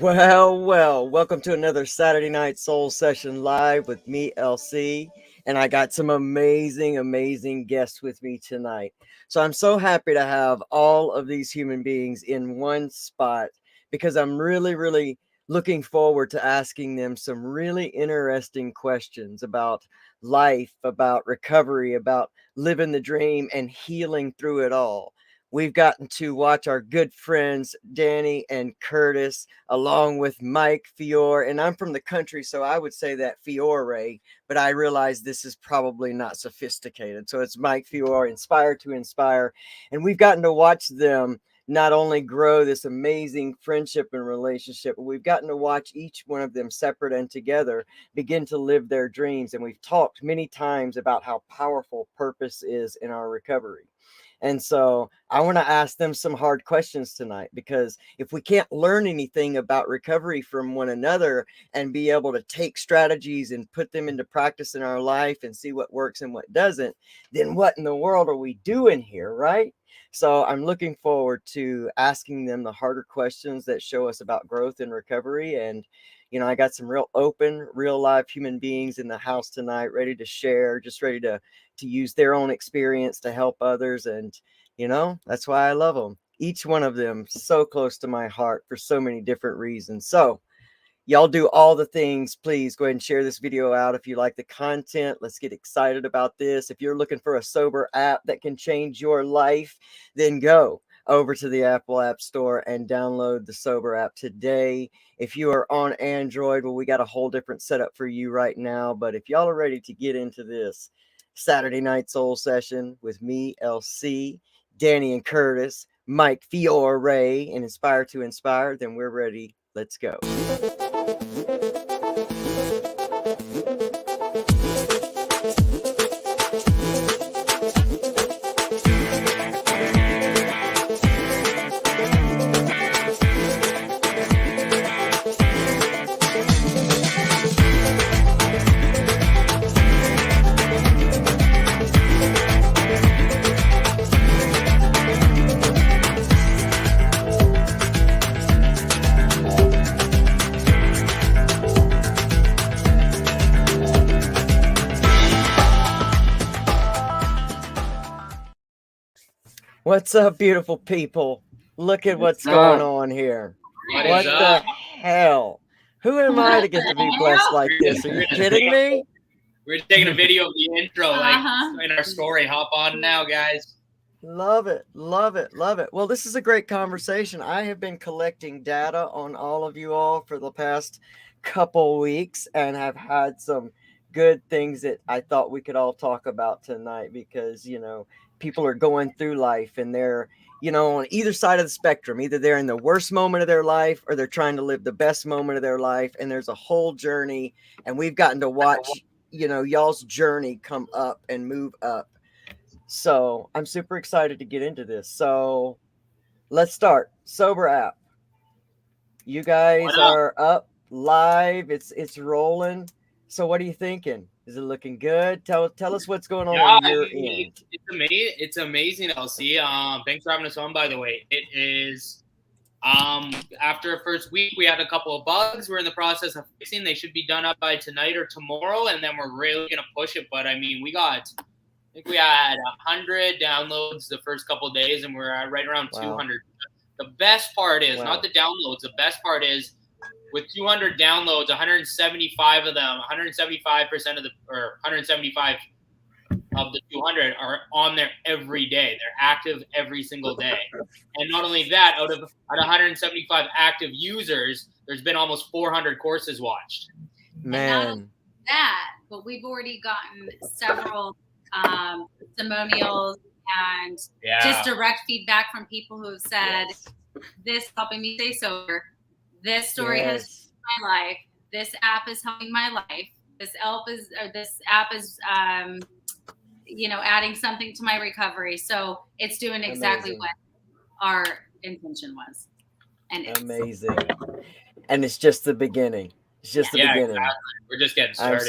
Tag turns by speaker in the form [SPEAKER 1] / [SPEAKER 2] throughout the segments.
[SPEAKER 1] Welcome to another Saturday Night Soul Session live with me, LC. And I got some amazing guests with me tonight. So I'm so happy to have all of these human beings in one spot because I'm really looking forward to asking them some really interesting questions about life, about recovery, about living the dream and healing through it all. We've gotten to watch our good friends, Danny and Curtis, along with Mike Fiore. And I'm from the country, so I would say that Fiore, but I realize this is probably not sophisticated. So it's Mike Fiore, Inspire2Inspire. And we've gotten to watch them not only grow this amazing friendship and relationship, but we've gotten to watch each one of them separate and together begin to live their dreams. And we've talked many times about how powerful purpose is in our recovery. And so I want to ask them some hard questions tonight, because if we can't learn anything about recovery from one another and be able to take strategies and put them into practice in our life and see what works and what doesn't, then what in the world are we doing here, right? So I'm looking forward to asking them the harder questions that show us about growth and recovery. And I got some real open, real live human beings in the house tonight, ready to share, just ready to use their own experience to help others. And, that's why I love them. Each one of them so close to my heart for so many different reasons. So y'all do all the things. Please go ahead and share this video out if you like the content. Let's get excited about this. If you're looking for a sober app that can change your life, then go over to the Apple App Store and download the Sober app today. If you are on Android, well, we got a whole different setup for you right now. But if y'all are ready to get into this Saturday Night Soul Session with me, LC, Danny and Curtis, Mike Fiore, and Inspire2Inspire, then we're ready. Let's go. What's up, beautiful people? Look at what's going on here. What the hell? Who am I to get to be blessed like this? Are you kidding me?
[SPEAKER 2] We're taking a video of the intro, in our story. Hop on now, guys.
[SPEAKER 1] Love it. Well, this is a great conversation. I have been collecting data on all of you all for the past couple weeks and have had some good things that I thought we could all talk about tonight, because, people are going through life and they're, on either side of the spectrum. Either they're in the worst moment of their life or they're trying to live the best moment of their life. And there's a whole journey, and we've gotten to watch, y'all's journey come up and move up. So I'm super excited to get into this. So let's start. Sober app. You guys are up live. It's rolling. So what are you thinking? Is it looking good? Tell us what's going on your end.
[SPEAKER 2] It's amazing, LC. Thanks for having us on, by the way. It is, after a first week, we had a couple of bugs we're in the process of fixing. They should be done up by tonight or tomorrow, and then we're really going to push it. But, I think we had 100 downloads the first couple of days, and we're at right around 200. The best part is, not the downloads, the best part is, with 200 downloads, 175 of them, 175% of or 175 of the 200 are on there every day. They're active every single day. And not only that, out of 175 active users, there's been almost 400 courses watched.
[SPEAKER 1] Man.
[SPEAKER 3] But we've already gotten several testimonials and just direct feedback from people who have said, this helping me stay sober. This story has changed my life. This app is helping my life. This app is adding something to my recovery. So it's doing exactly what our intention was. And
[SPEAKER 1] amazing. And it's just the beginning. It's just the beginning.
[SPEAKER 2] Exactly. We're just getting started.
[SPEAKER 1] I'm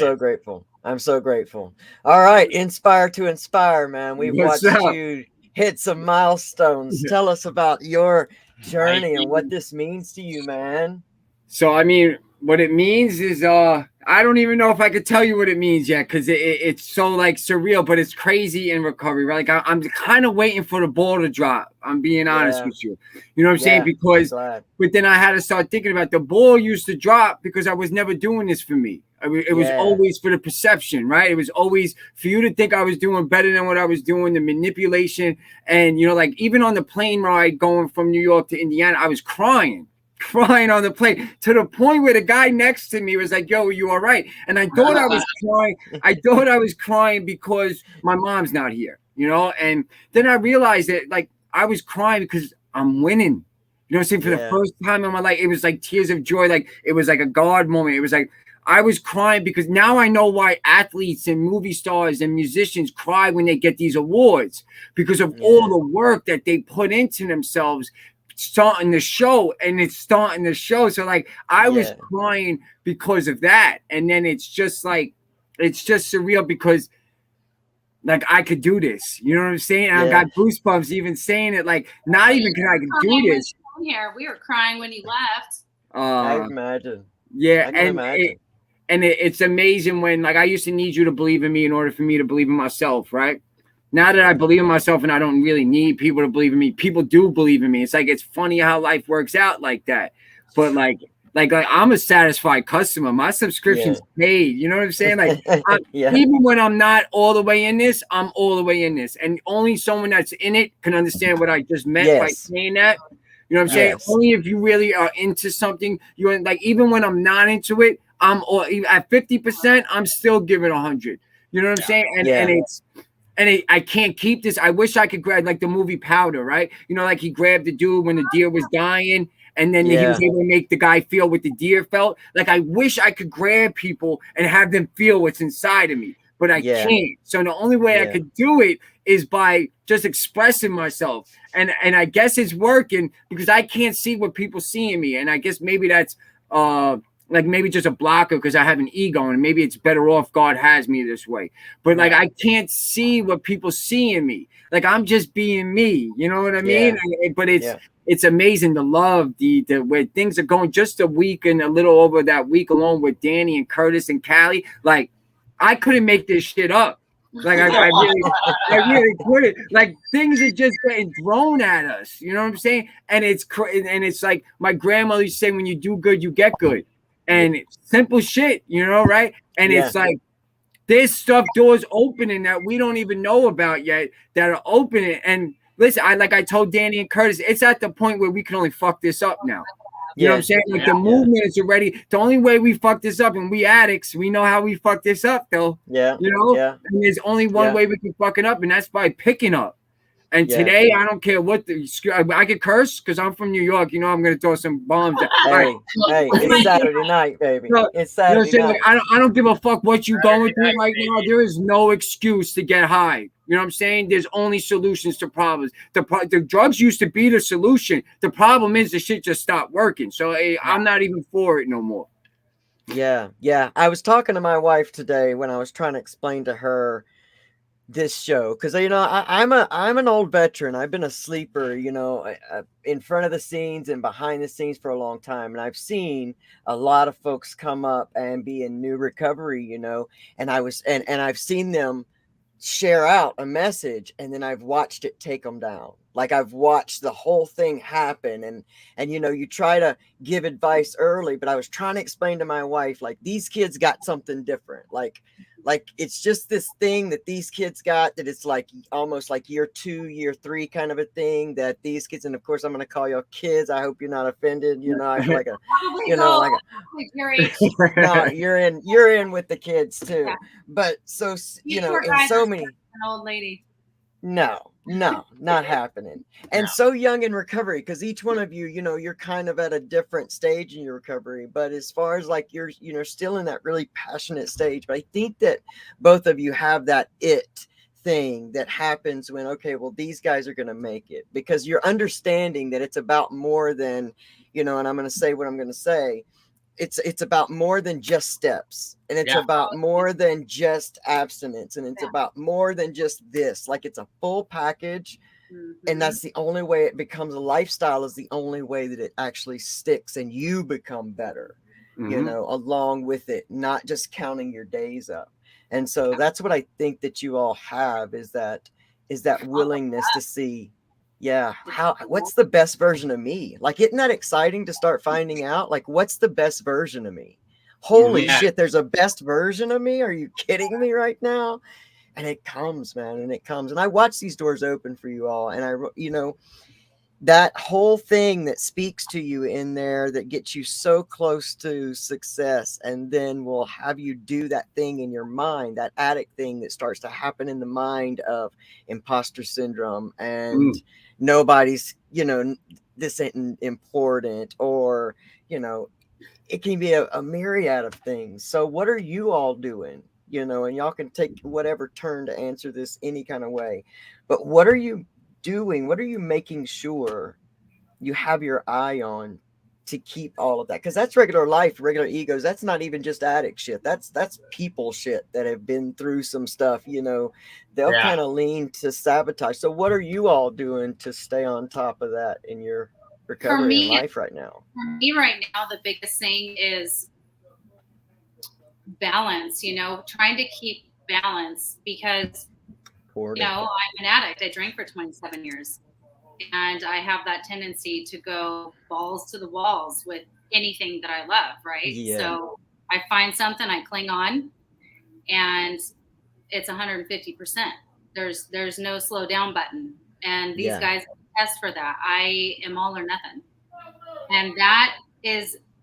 [SPEAKER 1] so grateful. All right, Inspire2Inspire, man. We've watched you hit some milestones. Tell us about your journey and what this means to you, man.
[SPEAKER 4] So, I mean, what it means is, I don't even know if I could tell you what it means yet, because it's so like surreal, but it's crazy in recovery, right? Like I'm kind of waiting for the ball to drop. I'm being honest with you. You know what I'm saying? Because, but then I had to start thinking about the ball used to drop because I was never doing this for me. I mean, it was always for the perception, right? It was always for you to think I was doing better than what I was doing, the manipulation. And, you know, like even on the plane ride going from New York to Indiana, I was crying on the plane to the point where the guy next to me was like, yo, are you all right? And I thought I was crying. I thought I was crying because my mom's not here, you know? And then I realized that like I was crying because I'm winning. You know what I'm saying? For the first time in my life, it was like tears of joy. Like it was like a God moment. It was like I was crying because now I know why athletes and movie stars and musicians cry when they get these awards, because of all the work that they put into themselves starting the show, and it's starting the show. So like I was crying because of that. And then it's just surreal because like I could do this. You know what I'm saying? And I've got goosebumps even saying it. Like not even can I do this.
[SPEAKER 3] Here, we were crying when you left.
[SPEAKER 1] I imagine.
[SPEAKER 4] Yeah, it's amazing when like I used to need you to believe in me in order for me to believe in myself, right? Now that I believe in myself and I don't really need people to believe in me, people do believe in me. It's like, it's funny how life works out like that. But like I'm a satisfied customer. My subscription's paid. You know what I'm saying? Like even when I'm not all the way in this, I'm all the way in this. And only someone that's in it can understand what I just meant by saying that. You know what I'm saying? Only if you really are into something, you're like, even when I'm not into it, I'm all at 50%, I'm still giving 100. You know what I'm saying? And I can't keep this. I wish I could grab like the movie Powder, right? You know, like he grabbed the dude when the deer was dying, and then he was able to make the guy feel what the deer felt. Like I wish I could grab people and have them feel what's inside of me, but I can't. So the only way I could do it is by just expressing myself. And I guess it's working because I can't see what people see in me. And I guess maybe that's like maybe just a blocker because I have an ego, and maybe it's better off God has me this way. But like I can't see what people see in me. Like I'm just being me. You know what I mean? But it's amazing, the love, the where things are going. Just a week and a little over that week alone with Danny and Curtis and Callie. Like I couldn't make this shit up. Like I really couldn't. Like things are just getting thrown at us. You know what I'm saying? And it's like my grandmother used to say, when you do good, you get good. And it's simple shit, you know, right? And it's like there's stuff, doors opening that we don't even know about yet that are opening. And listen, I told Danny and Curtis, it's at the point where we can only fuck this up now. You know what I'm saying? Like the movement is already the only way we fuck this up, and we addicts, we know how we fuck this up though. You know, and there's only one way we can fuck it up, and that's by picking up. And today, I don't care what I could curse because I'm from New York. You know, I'm going to throw some bombs.
[SPEAKER 1] Hey, it's Saturday night, baby. It's Saturday night.
[SPEAKER 4] Like, I don't give a fuck what you going through right now. There is no excuse to get high. You know what I'm saying? There's only solutions to problems. The drugs used to be the solution. The problem is the shit just stopped working. So I'm not even for it no more.
[SPEAKER 1] Yeah. I was talking to my wife today when I was trying to explain to her this show, because you know I'm an old veteran. I've been a sleeper, you know, in front of the scenes and behind the scenes for a long time, and I've seen a lot of folks come up and be in new recovery, you know, and I've seen them share out a message, and then I've watched it take them down. Like I've watched the whole thing happen, and you know, you try to give advice early, but I was trying to explain to my wife, like, these kids got something different. Like it's just this thing that these kids got, that it's like almost like year 2, year 3 kind of a thing that these kids, and of course I'm going to call y'all kids. I hope you're not offended. You know, I feel like no, you're in with the kids too. Yeah. But so, you know, in so many, an
[SPEAKER 3] old lady.
[SPEAKER 1] No, not happening. And so young in recovery, because each one of you, you know, you're kind of at a different stage in your recovery. But as far as like you're, you know, still in that really passionate stage. But I think that both of you have that it thing that happens when, okay, well, these guys are going to make it, because you're understanding that it's about more than, you know, and I'm going to say what I'm going to say. It's about more than just steps, and it's about more than just abstinence, and it's about more than just this. Like it's a full package And that's the only way it becomes a lifestyle, is the only way that it actually sticks and you become better, you know, along with it, not just counting your days up. And so that's what I think that you all have, is that willingness to see, what's the best version of me? Like, isn't that exciting to start finding out? Like, what's the best version of me? Holy shit, there's a best version of me. Are you kidding me right now? And it comes, man, and it comes. And I watch these doors open for you all. And you know, that whole thing that speaks to you in there, that gets you so close to success, and then will have you do that thing in your mind, that addict thing that starts to happen in the mind of imposter syndrome and nobody's, you know, this isn't important, or, you know, it can be a myriad of things. So what are you all doing? You know, and y'all can take whatever turn to answer this any kind of way. But what are you doing? What are you making sure you have your eye on to keep all of that? Because that's regular life, regular egos. That's not even just addict shit. That's people shit that have been through some stuff. You know, they'll kind of lean to sabotage. So what are you all doing to stay on top of that in your recovery in life right now?
[SPEAKER 3] For me right now, the biggest thing is balance, you know, trying to keep balance, because you know, I'm an addict. I drank for 27 years, and I have that tendency to go balls to the walls with anything that I love, right? So I find something, I cling on, and it's 150%. There's no slow down button, and these guys test for that. I am all or nothing, and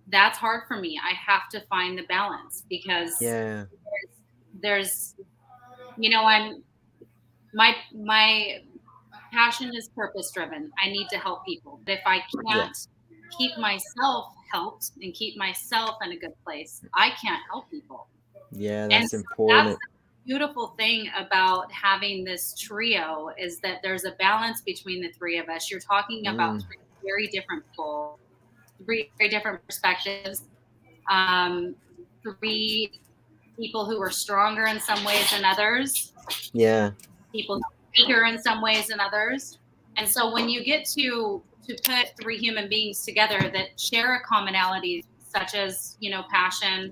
[SPEAKER 3] that's hard for me. I have to find the balance, because there's, you know, my passion is purpose driven. I need to help people. But if I can't keep myself helped and keep myself in a good place, I can't help people.
[SPEAKER 1] Yeah, that's important.
[SPEAKER 3] That's the beautiful thing about having this trio, is that there's a balance between the three of us. You're talking about three very different people, three very different perspectives, three people who are stronger in some ways than others. People who are weaker in some ways than others. And so when you get to put three human beings together that share a commonality, such as, you know, passion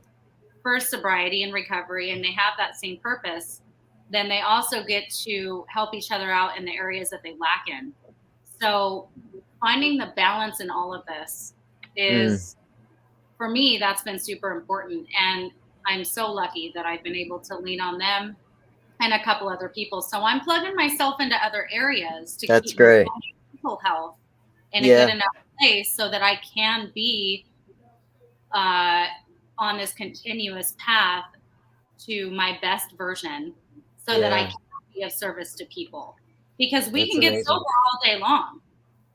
[SPEAKER 3] for sobriety and recovery, and they have that same purpose, then they also get to help each other out in the areas that they lack in. So finding the balance in all of this is, for me, that's been super important. And I'm so lucky that I've been able to lean on them and a couple other people. So I'm plugging myself into other areas to keep my mental health in a good enough place, so that I can be on this continuous path to my best version, so that I can be of service to people. Because we can get sober all day long,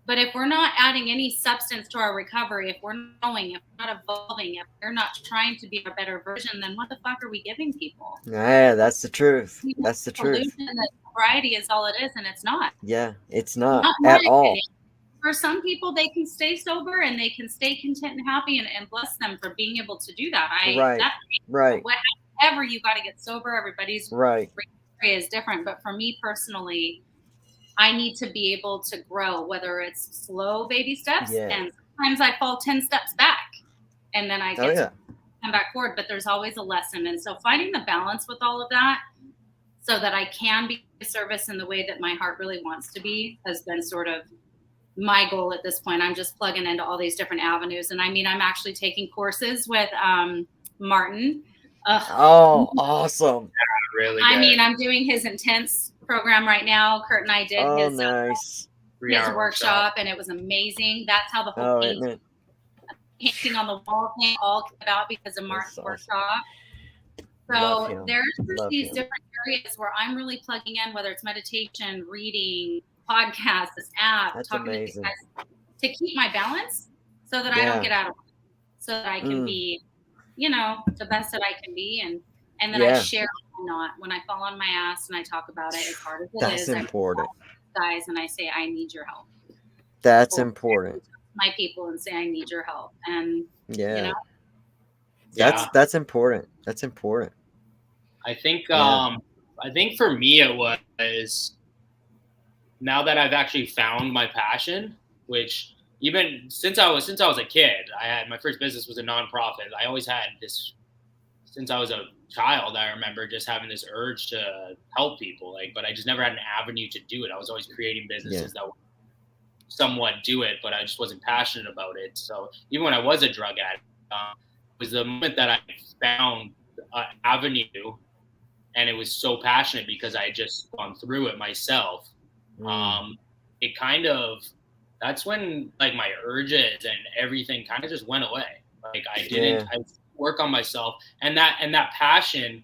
[SPEAKER 3] but if we're not adding any substance to our recovery, if we're not growing, if we're not evolving, if we're not trying to be a better version, then what the fuck are we giving people?
[SPEAKER 1] Yeah, that's the truth. That's the truth.
[SPEAKER 3] That sobriety is all it is, and it's not.
[SPEAKER 1] Yeah, it's not at all.
[SPEAKER 3] For some people, they can stay sober and they can stay content and happy, and bless them for being able to do that. Whatever, you got to get sober. Everybody's recovery is different, but for me personally, I need to be able to grow, whether it's slow baby steps, and sometimes I fall 10 steps back, and then I get to come back forward, but there's always a lesson. And so finding the balance with all of that, so that I can be of service in the way that my heart really wants to be, has been sort of my goal at this point. I'm just plugging into all these different avenues. And I mean, I'm actually taking courses with Martin.
[SPEAKER 1] Oh, awesome.
[SPEAKER 2] Really
[SPEAKER 3] good. I mean, I'm doing his intense program right now. Kurt and I did his workshop, and it was amazing. That's how the whole painting on the wall thing all came about, because of Martin's workshop. So there's these different areas where I'm really plugging in, whether it's meditation, reading, podcasts, this app, talking to these guys, to keep my balance, so that I don't get out of it, so that I can be, you know, the best that I can be, and then I share when I fall on my ass and I talk about it, as hard as it is. That's important. Guys, and I say, I need your help.
[SPEAKER 1] That's important.
[SPEAKER 3] My people, and say, I need your help, and you know,
[SPEAKER 1] that's important. That's important.
[SPEAKER 2] I think for me it was now that I've actually found my passion, which even since I was a kid, I had my first business was a nonprofit. I always had this since I was a child. I remember just having this urge to help people, but I just never had an avenue to do it. I was always creating businesses that would somewhat do it, but I just wasn't passionate about it. So even when I was a drug addict, it was the moment that I found an avenue, and it was so passionate because I had just gone through it myself. It kind of, that's when my urges and everything kind of just went away. I work on myself, and that passion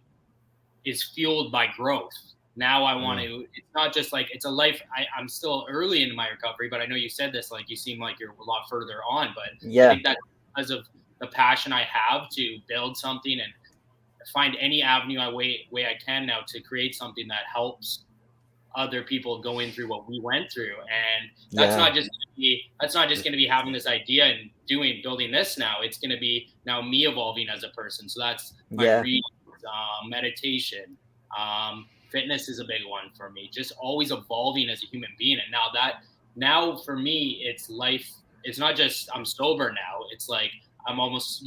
[SPEAKER 2] is fueled by growth. Now I want to, it's not just it's a life. I'm still early in my recovery, but I know you said this, you seem like you're a lot further on, but I think that's because of the passion I have to build something and find any avenue way I can now to create something that helps other people going through what we went through. And that's not just going to be having this idea and building this now. It's going to be now me evolving as a person. So that's my reading, meditation, fitness is a big one for me. Just always evolving as a human being. And now for me, it's life. It's not just I'm sober now. It's I'm almost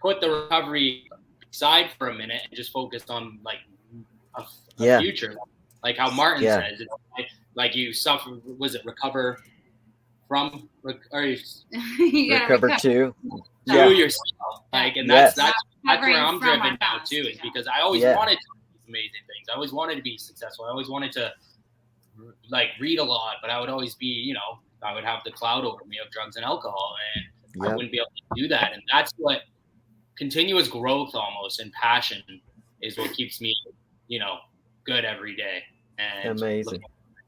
[SPEAKER 2] put the recovery aside for a minute and just focus on a future. Like how Martin says, it's you suffer. Was it recover from or
[SPEAKER 1] recover to
[SPEAKER 2] yourself? And that's where I'm driven now too. Is because I always wanted to do amazing things. I always wanted to be successful. I always wanted to read a lot, but I would always be, I would have the cloud over me of drugs and alcohol, and I wouldn't be able to do that. And that's what continuous growth almost and passion is what keeps me, good every day. And
[SPEAKER 1] amazing.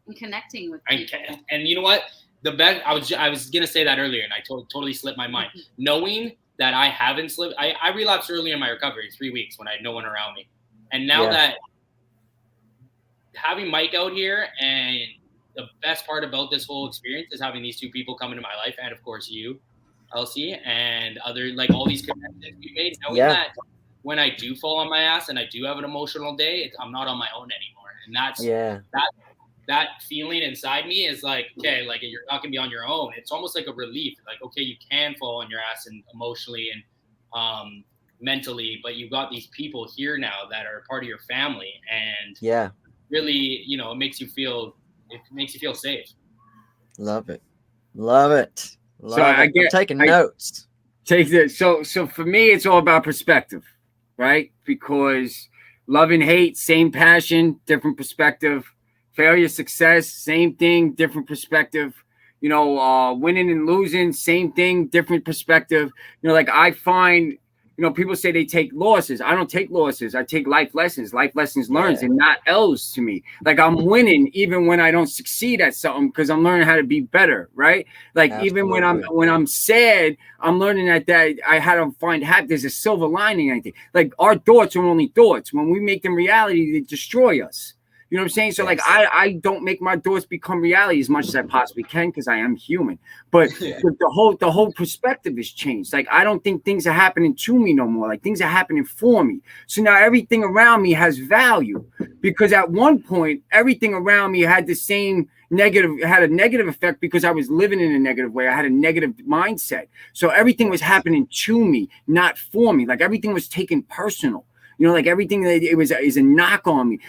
[SPEAKER 3] And connecting with people.
[SPEAKER 2] And you know what? The best, I was gonna say that earlier, and I totally slipped my mind. Knowing that I haven't slipped, I relapsed early in my recovery, 3 weeks when I had no one around me, and now that having Mike out here, and the best part about this whole experience is having these two people come into my life, and of course you, LC, and other all these connections we made. Knowing that when I do fall on my ass and I do have an emotional day, I'm not on my own anymore, and that's that feeling inside me is okay, you're not gonna be on your own. It's almost like a relief. Okay, you can fall on your ass and emotionally and mentally, but you've got these people here now that are part of your family, and really, it makes you feel safe.
[SPEAKER 1] Love it. I'm taking notes.
[SPEAKER 4] Take this. So for me, it's all about perspective, right? Because love and hate, same passion, different perspective. Failure, success, same thing, different perspective. Winning and losing, same thing, different perspective. I find, people say they take losses. I don't take losses. I take life lessons learned, and not L's to me. I'm winning even when I don't succeed at something because I'm learning how to be better, right? Absolutely. Even when I'm sad, I'm learning that I had to find happiness. There's a silver lining. I think our thoughts are only thoughts. When we make them reality, they destroy us. You know what I'm saying? So I don't make my thoughts become reality as much as I possibly can because I am human. But the whole perspective has changed. I don't think things are happening to me no more. Things are happening for me. So now everything around me has value, because at one point everything around me had the same had a negative effect because I was living in a negative way. I had a negative mindset. So everything was happening to me, not for me. Everything was taken personal. Everything is a knock on me.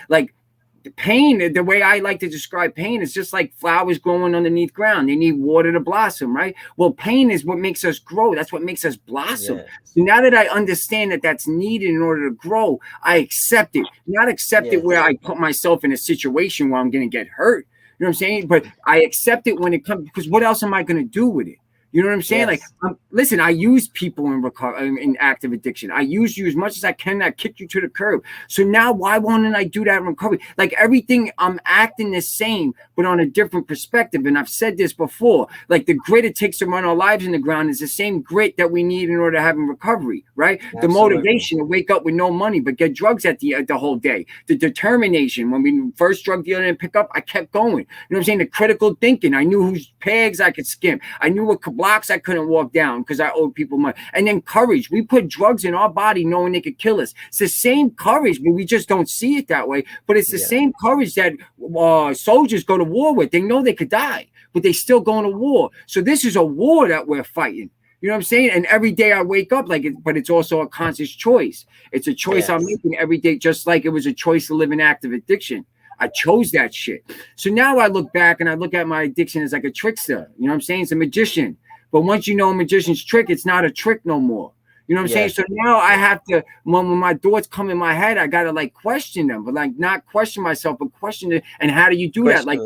[SPEAKER 4] Pain, the way I like to describe pain is just like flowers growing underneath ground. They need water to blossom, right? Well, pain is what makes us grow. That's what makes us blossom. Yes. So now that I understand that that's needed in order to grow, I accept it. Not accept it where I put myself in a situation where I'm going to get hurt. You know what I'm saying? But I accept it when it comes, because what else am I going to do with it? You know what I'm saying? Yes. Listen, I use people in active addiction. I use you as much as I can. I kick you to the curb. So now why won't I do that in recovery? Everything, I'm acting the same, but on a different perspective. And I've said this before, the grit it takes to run our lives in the ground is the same grit that we need in order to have in recovery, right? Absolutely. The motivation to wake up with no money, but get drugs at the whole day. The determination, when we first drug dealer didn't pick up, I kept going. You know what I'm saying? The critical thinking. I knew whose pegs I could skim. I knew what blocks I couldn't walk down because I owed people money. And then courage. We put drugs in our body knowing they could kill us. It's the same courage, but we just don't see it that way. But it's the same courage that soldiers go to war with. They know they could die, but they still go to war. So this is a war that we're fighting. You know what I'm saying? And every day I wake up like it, but it's also a conscious choice. It's a choice I'm making every day, just like it was a choice to live in active addiction. I chose that shit. So now I look back and I look at my addiction as like a trickster. You know what I'm saying? It's a magician. But once you know a magician's trick, it's not a trick no more. You know what I'm saying? So now I have to, when my thoughts come in my head, I got to like question them, but like not question myself, but question it. And how do you do that? Like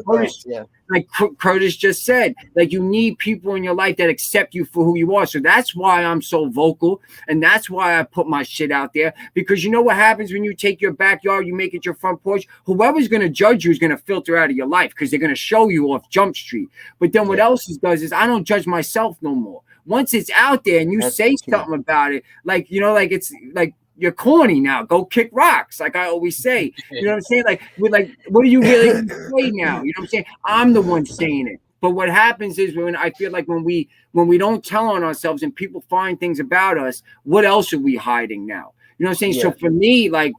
[SPEAKER 4] Curtis just said, like you need people in your life that accept you for who you are. So that's why I'm so vocal. And that's why I put my shit out there, because you know what happens when you take your backyard, you make it your front porch, whoever's going to judge you is going to filter out of your life because they're going to show you off Jump Street. But then what else does is I don't judge myself no more. Once it's out there and you say something about it, like, you know, like it's like you're corny now. Go kick rocks, like I always say. You know what I'm saying? Like, what do you really say now? You know what I'm saying? I'm the one saying it. But what happens is when I feel like when we don't tell on ourselves and people find things about us, what else are we hiding now? You know what I'm saying? So for me, like,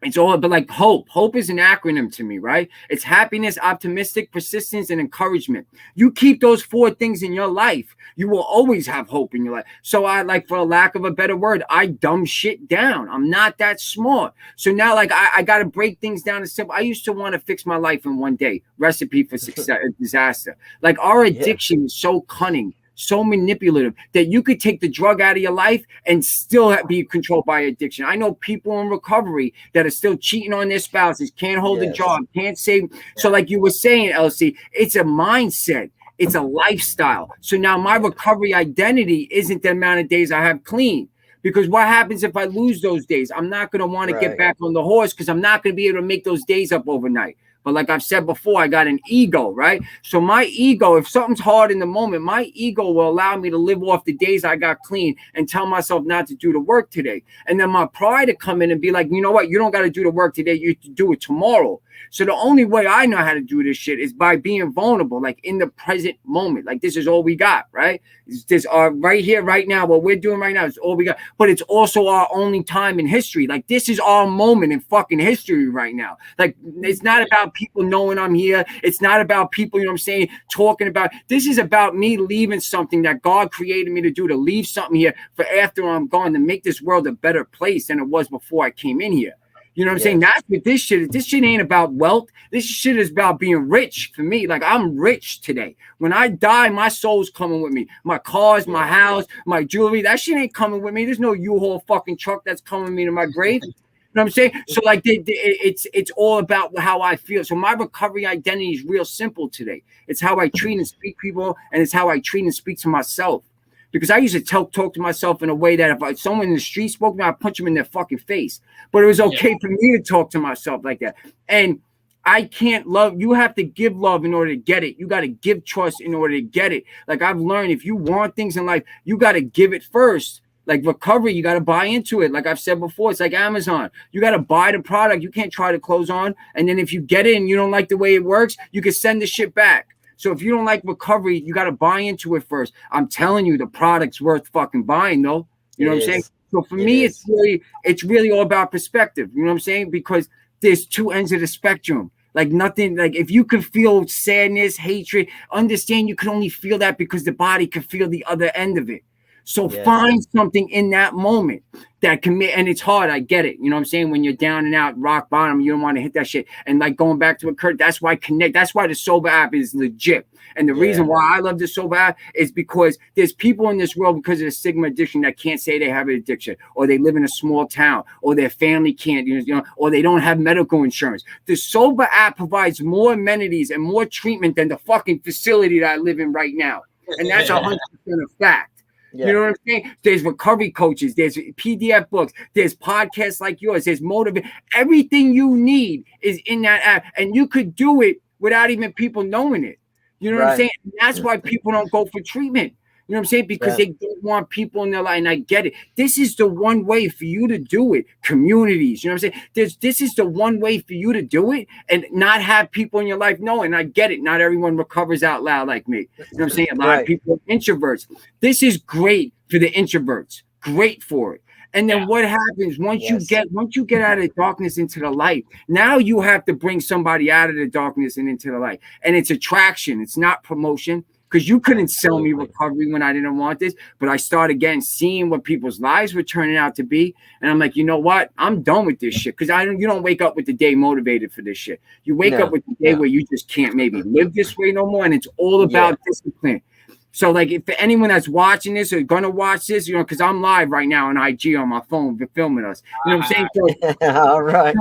[SPEAKER 4] it's all but like hope. Hope is an acronym to me, right? It's happiness, optimistic, persistence, and encouragement. You keep those 4 things in your life, you will always have hope in your life. So I like, for lack of a better word, I dumb shit down. I'm not that smart. So now like I got to break things down to simple. I used to want to fix my life in one day. Recipe for success, disaster. Like our addiction is so cunning, so manipulative that you could take the drug out of your life and still be controlled by addiction. I know people in recovery that are still cheating on their spouses, can't hold a job, can't save. So like you were saying, LC, it's a mindset. It's a lifestyle. So now my recovery identity isn't the amount of days I have clean. Because what happens if I lose those days? I'm not going to want to get back on the horse because I'm not going to be able to make those days up overnight. But like I've said before, I got an ego, right? So my ego, if something's hard in the moment, my ego will allow me to live off the days I got clean and tell myself not to do the work today. And then my pride to come in and be like, you know what? You don't got to do the work today. You have to do it tomorrow. So the only way I know how to do this shit is by being vulnerable, like in the present moment. Like this is all we got, right? It's this right here, right now. What we're doing right now is all we got. But it's also our only time in history. Like this is our moment in fucking history right now. Like it's not about people knowing I'm here. It's not about people, you know what I'm saying, talking about. This is about me leaving something that God created me to do, to leave something here for after I'm gone, to make this world a better place than it was before I came in here. You know what I'm saying? That's what this shit is. This shit ain't about wealth. This shit is about being rich for me. Like I'm rich today. When I die, my soul's coming with me. My cars, my house, my jewelry, that shit ain't coming with me. There's no U-Haul fucking truck that's coming with me to my grave. You know what I'm saying? So like it's all about how I feel. So my recovery identity is real simple today. It's how I treat and speak people, and it's how I treat and speak to myself. Because I used to talk to myself in a way that if someone in the street spoke to me, I'd punch them in their fucking face. But it was okay for me to talk to myself like that. And I can't love. You have to give love in order to get it. You got to give trust in order to get it. Like I've learned, if you want things in life, you got to give it first. Like recovery, you got to buy into it. Like I've said before, it's like Amazon. You got to buy the product. You can't try to close on. And then if you get it and you don't like the way it works, you can send the shit back. So if you don't like recovery, you got to buy into it first. I'm telling you, the product's worth fucking buying, though. You know what I'm saying? So for me, it's really all about perspective. You know what I'm saying? Because there's 2 ends of the spectrum. Like nothing, like if you can feel sadness, hatred, understand you can only feel that because the body can feel the other end of it. So find something in that moment that can make, and it's hard. I get it. You know what I'm saying? When you're down and out, rock bottom, you don't want to hit that shit. And like going back to what Kurt, that's why that's why the Sober app is legit. And the reason why I love the Sober app is because there's people in this world because of the stigma addiction that can't say they have an addiction, or they live in a small town, or their family can't, you know, or they don't have medical insurance. The Sober app provides more amenities and more treatment than the fucking facility that I live in right now. And that's 100% a fact. You know what I'm saying? There's recovery coaches, there's PDF books, there's podcasts like yours, there's motivate. Everything you need is in that app, and you could do it without even people knowing it. You know what I'm saying? And that's why people don't go for treatment. You know what I'm saying? Because they don't want people in their life, and I get it. This is the one way for you to do it. Communities, you know what I'm saying? This is the one way for you to do it and not have people in your life knowing. I get it. Not everyone recovers out loud like me. You know what I'm saying? A lot of people are introverts. This is great for the introverts. Great for it. And then what happens once you get out of the darkness into the light? Now you have to bring somebody out of the darkness and into the light. And it's attraction. It's not promotion. Because you couldn't sell me recovery when I didn't want this. But I started again seeing what people's lives were turning out to be. And I'm like, you know what? I'm done with this shit. Because you don't wake up with the day motivated for this shit. You wake up with the day where you just can't maybe live this way no more. And it's all about discipline. So, like, if anyone that's watching this or gonna watch this, you know, because I'm live right now on IG on my phone filming us. You know what I'm saying? So,
[SPEAKER 1] all right.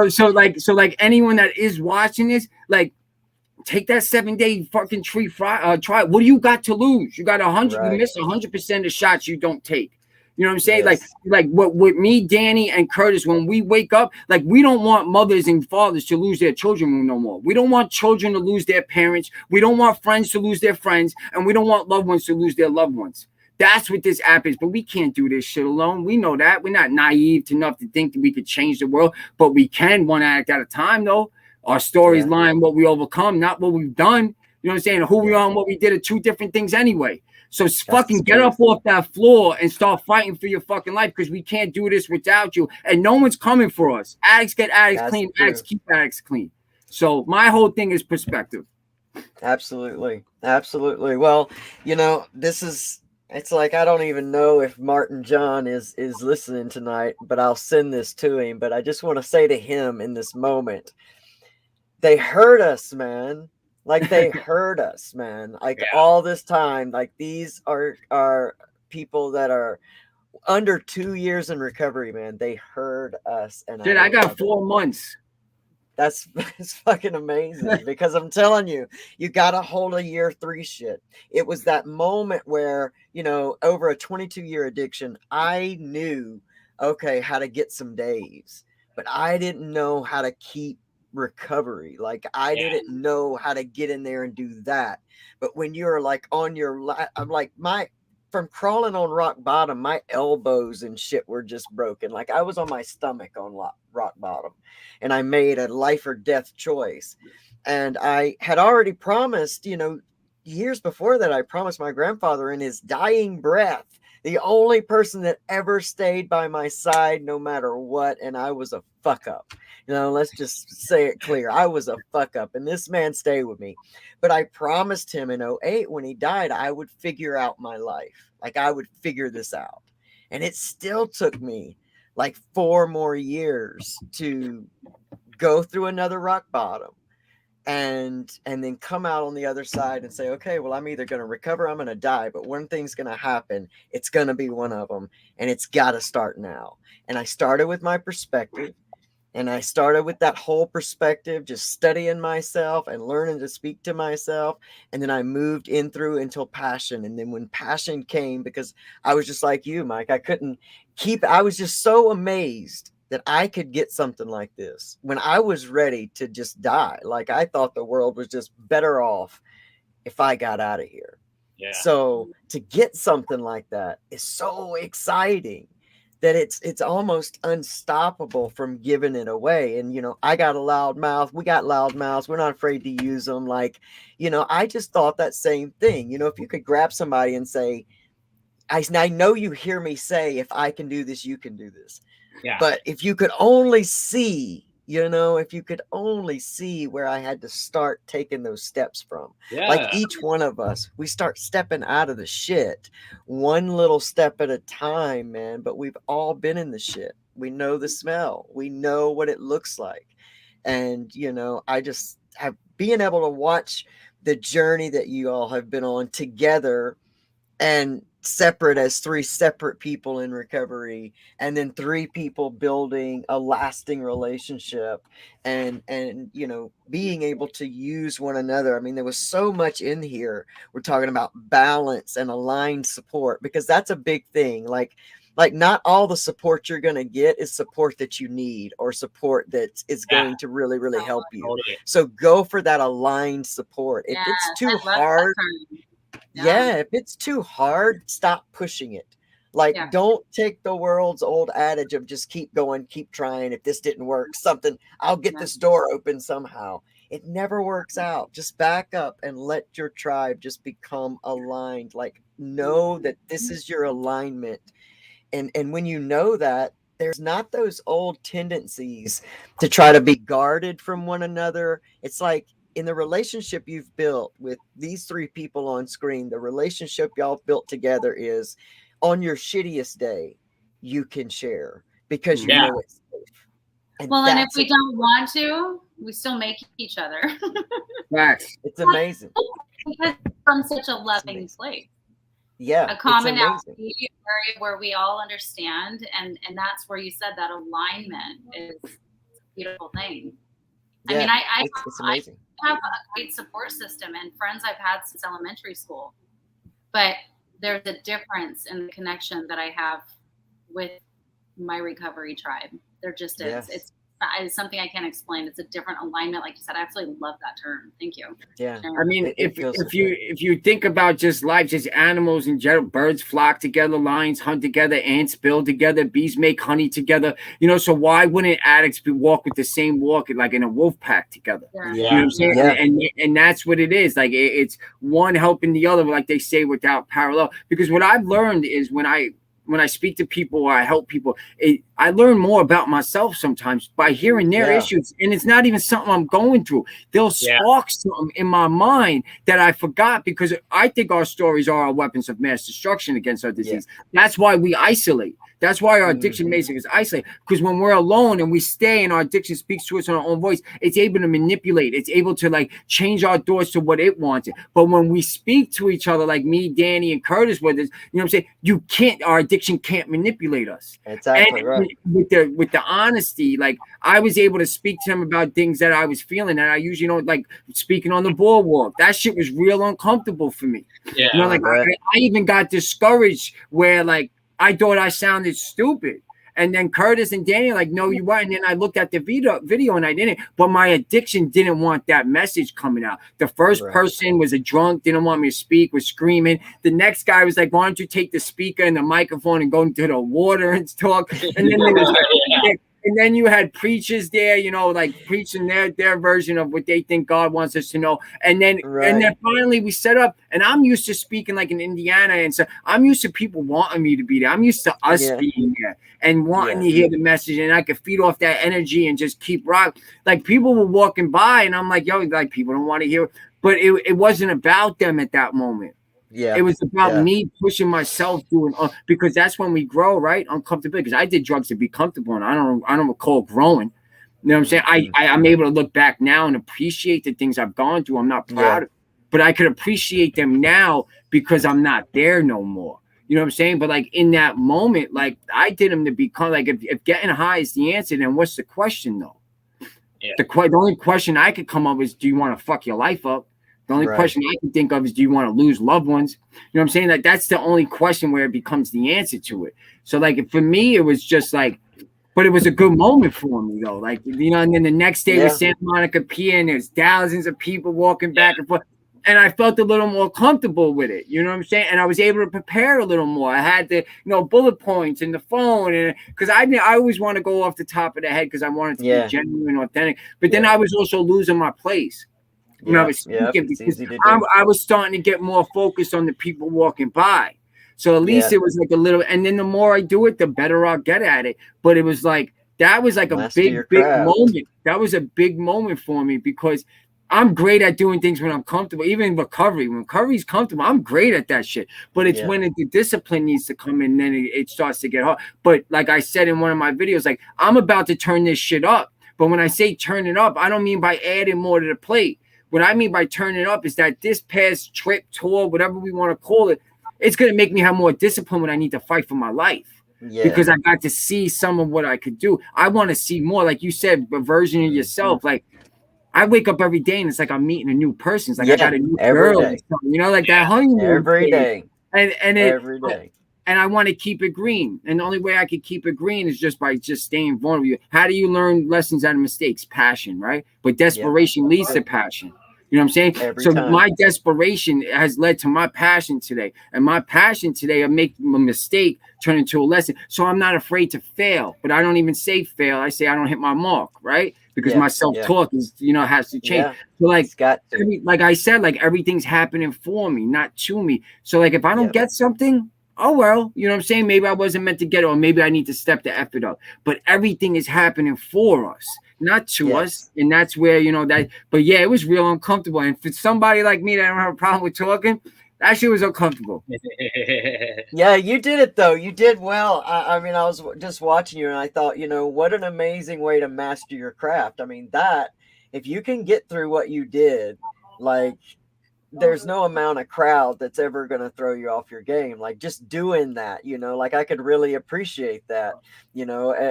[SPEAKER 4] So like anyone that is watching this, like, take that 7-day fucking try. What do you got to lose? You got 100. You miss 100% of shots you don't take. You know what I'm saying? Like what with me, Danny, and Curtis, when we wake up, like, we don't want mothers and fathers to lose their children no more. We don't want children to lose their parents. We don't want friends to lose their friends, and we don't want loved ones to lose their loved ones. That's what this app is. But we can't do this shit alone. We know that. We're not naive enough to think that we could change the world, but we can, one act at a time, though. Our stories line what we overcome, not what we've done. You know what I'm saying? Who we are and what we did are two different things anyway. So fucking get up off that floor and start fighting for your fucking life, because we can't do this without you. And no one's coming for us. Addicts get addicts clean. Addicts keep addicts clean. So my whole thing is perspective.
[SPEAKER 1] Absolutely. Absolutely. Well, you know, it's like, I don't even know if Martin John is listening tonight, but I'll send this to him. But I just want to say to him in this moment, they hurt us, man. Like, they hurt us, man. Like, all this time, like, these are people that are under 2 years in recovery, man. They hurt us. And
[SPEAKER 4] dude, I got 4 months.
[SPEAKER 1] It's fucking amazing, because I'm telling you, you got to hold a year 3 shit. It was that moment where, you know, over a 22-year addiction, I knew, okay, how to get some days, but I didn't know how to keep recovery. Like, I didn't know how to get in there and do that. But when you're like on your I'm like, from crawling on rock bottom, my elbows and shit were just broken. Like, I was on my stomach on rock bottom, and I made a life or death choice. And I had already promised, you know, years before that, I promised my grandfather in his dying breath, the only person that ever stayed by my side no matter what, and I was a fuck up. You know, let's just say it clear. I was a fuck up, and this man stayed with me. But I promised him in 2008 when he died, I would figure out my life. Like, I would figure this out. And it still took me like 4 more years to go through another rock bottom. And then come out on the other side and say, okay, well, I'm either going to recover, I'm going to die, but one thing's going to happen. It's going to be one of them, and it's got to start now. And I started with my perspective, and I started with that whole perspective, just studying myself and learning to speak to myself. And then I moved in through until passion. And then when passion came, because I was just like you, Mike, I was just so amazed that I could get something like this when I was ready to just die. Like, I thought the world was just better off if I got out of here. Yeah. So to get something like that is so exciting that it's almost unstoppable from giving it away. And, you know, I got a loud mouth. We got loud mouths. We're not afraid to use them. Like, you know, I just thought that same thing. You know, if you could grab somebody and say, I know you hear me say, if I can do this, you can do this. Yeah. But if you could only see, you know, if you could only see where I had to start taking those steps from, like each one of us, we start stepping out of the shit, one little step at a time, man. But we've all been in the shit. We know the smell. We know what it looks like. And, you know, I just have being able to watch the journey that you all have been on together, and separate as 3 separate people in recovery, and then 3 people building a lasting relationship, and you know, being able to use one another. I mean, there was so much in here. We're talking about balance and aligned support, because that's a big thing. Like not all the support you're going to get is support that you need, or support that is going to really, really help you. So go for that aligned support. If it's too hard, Yeah, if it's too hard, stop pushing it. Like, don't take the world's old adage of just keep going, keep trying. If this didn't work, I'll get this door open somehow. It never works out. Just back up and let your tribe just become aligned. Like, know that this is your alignment. And when you know that, there's not those old tendencies to try to be guarded from one another. It's like in the relationship you've built with these three people on screen, the relationship y'all built together is on your shittiest day, you can share because you know it's safe.
[SPEAKER 3] And if we don't want to, we still make each other.
[SPEAKER 1] Facts. It's amazing.
[SPEAKER 3] Because from such a loving place.
[SPEAKER 1] Yeah,
[SPEAKER 3] a commonality area where we all understand, and that's where you said that alignment is a beautiful thing. Yeah, I mean, it's amazing. I have a great support system and friends I've had since elementary school, but there's a difference in the connection that I have with my recovery tribe. There just is. It's something I can't explain. It's a different alignment. Like you said, I absolutely love that term. Thank you.
[SPEAKER 1] Yeah.
[SPEAKER 4] I mean, if you think about just life, just animals in general, birds flock together, lions hunt together, ants build together, bees make honey together. You know, so why wouldn't addicts walk with the same walk like in a wolf pack together?
[SPEAKER 3] Yeah.
[SPEAKER 4] You know what I'm saying? Yeah. And that's what it is. Like it's one helping the other, like they say, without parallel. Because what I've learned is when I speak to people or I help people, I learn more about myself sometimes by hearing their issues. And it's not even something I'm going through. They'll spark something in my mind that I forgot because I think our stories are our weapons of mass destruction against our disease. Yeah. That's why we isolate. That's why our addiction is isolated. Because when we're alone and we stay and our addiction speaks to us in our own voice, it's able to manipulate. It's able to like change our thoughts to what it wants. But when we speak to each other, like me, Danny, and Curtis with us, you know what I'm saying? Our addiction can't manipulate us.
[SPEAKER 1] Exactly right.
[SPEAKER 4] With the honesty, like I was able to speak to him about things that I was feeling, and I usually don't like speaking on the boardwalk. That shit was real uncomfortable for me. Yeah, you know, like I even got discouraged where like I thought I sounded stupid. And then Curtis and Danny like, no, you weren't. And then I looked at the video and I didn't. But my addiction didn't want that message coming out. The first person was a drunk, didn't want me to speak, was screaming. The next guy was like, why don't you take the speaker and the microphone and go into the water and talk? And then there was and then you had preachers there, you know, like preaching their version of what they think God wants us to know. And then finally we set up, and I'm used to speaking like in Indiana, and so I'm used to people wanting me to be there. I'm used to us being there and wanting to hear the message, and I could feed off that energy and just keep rock. Like people were walking by, and I'm like, yo, like people don't want to hear, but it wasn't about them at that moment. Yeah, it was about me pushing myself doing because that's when we grow, right? Uncomfortability. Because I did drugs to be comfortable, and I don't recall growing. You know what I'm saying? I'm able to look back now and appreciate the things I've gone through. I'm not proud of, but I could appreciate them now because I'm not there no more. You know what I'm saying? But like in that moment, like I did them to become like if getting high is the answer, then what's the question though? Yeah. The only question I could come up is, do you want to fuck your life up? The only question I can think of is, do you want to lose loved ones? You know what I'm saying? Like that's the only question where it becomes the answer to it. So like for me, it was just like, but it was a good moment for me though. Like, you know, and then the next day was Santa Monica Pier, and there's thousands of people walking back and forth. And I felt a little more comfortable with it. You know what I'm saying? And I was able to prepare a little more. I had the, bullet points and the phone, and because I always want to go off the top of the head because I wanted to be genuine and authentic. But then I was also losing my place. When I was speaking, because I was starting to get more focused on the people walking by. So at least it was like a little, and then the more I do it, the better I'll get at it. But it was like, that was like a big moment. That was a big moment for me because I'm great at doing things when I'm comfortable, even in recovery. When recovery's comfortable, I'm great at that shit. But it's when the discipline needs to come in, then it starts to get hard. But like I said in one of my videos, like I'm about to turn this shit up. But when I say turn it up, I don't mean by adding more to the plate. What I mean by turning it up is that this past trip, tour, whatever we want to call it, it's going to make me have more discipline when I need to fight for my life. Yeah. Because I got to see some of what I could do. I want to see more. Like you said, a version of yourself. Like I wake up every day and it's like I'm meeting a new person. It's like I got a new girl. You know, like that honeymoon.
[SPEAKER 1] Every day.
[SPEAKER 4] And
[SPEAKER 1] every day.
[SPEAKER 4] And I want to keep it green. And the only way I could keep it green is just by just staying vulnerable. How do you learn lessons out of mistakes? Passion, right? But desperation leads to passion. You know what I'm saying?
[SPEAKER 1] Every
[SPEAKER 4] So
[SPEAKER 1] time.
[SPEAKER 4] my desperation has led to my passion today. And my passion today of making a mistake turn into a lesson. So I'm not afraid to fail. But I don't even say fail. I say I don't hit my mark, right? Because my self-talk is, has to change. So like, like I said, like everything's happening for me, not to me. So like if I don't get something, oh well, you know what I'm saying? Maybe I wasn't meant to get it, or maybe I need to step the effort up. But everything is happening for us, not to us. And that's where, that, but yeah, it was real uncomfortable. And for somebody like me that don't have a problem with talking, that shit was uncomfortable.
[SPEAKER 1] Yeah, you did it though. You did well. I mean, I was just watching you and I thought, what an amazing way to master your craft. I mean, if you can get through what you did, like, there's no amount of crowd that's ever going to throw you off your game. Like just doing that, like I could really appreciate that,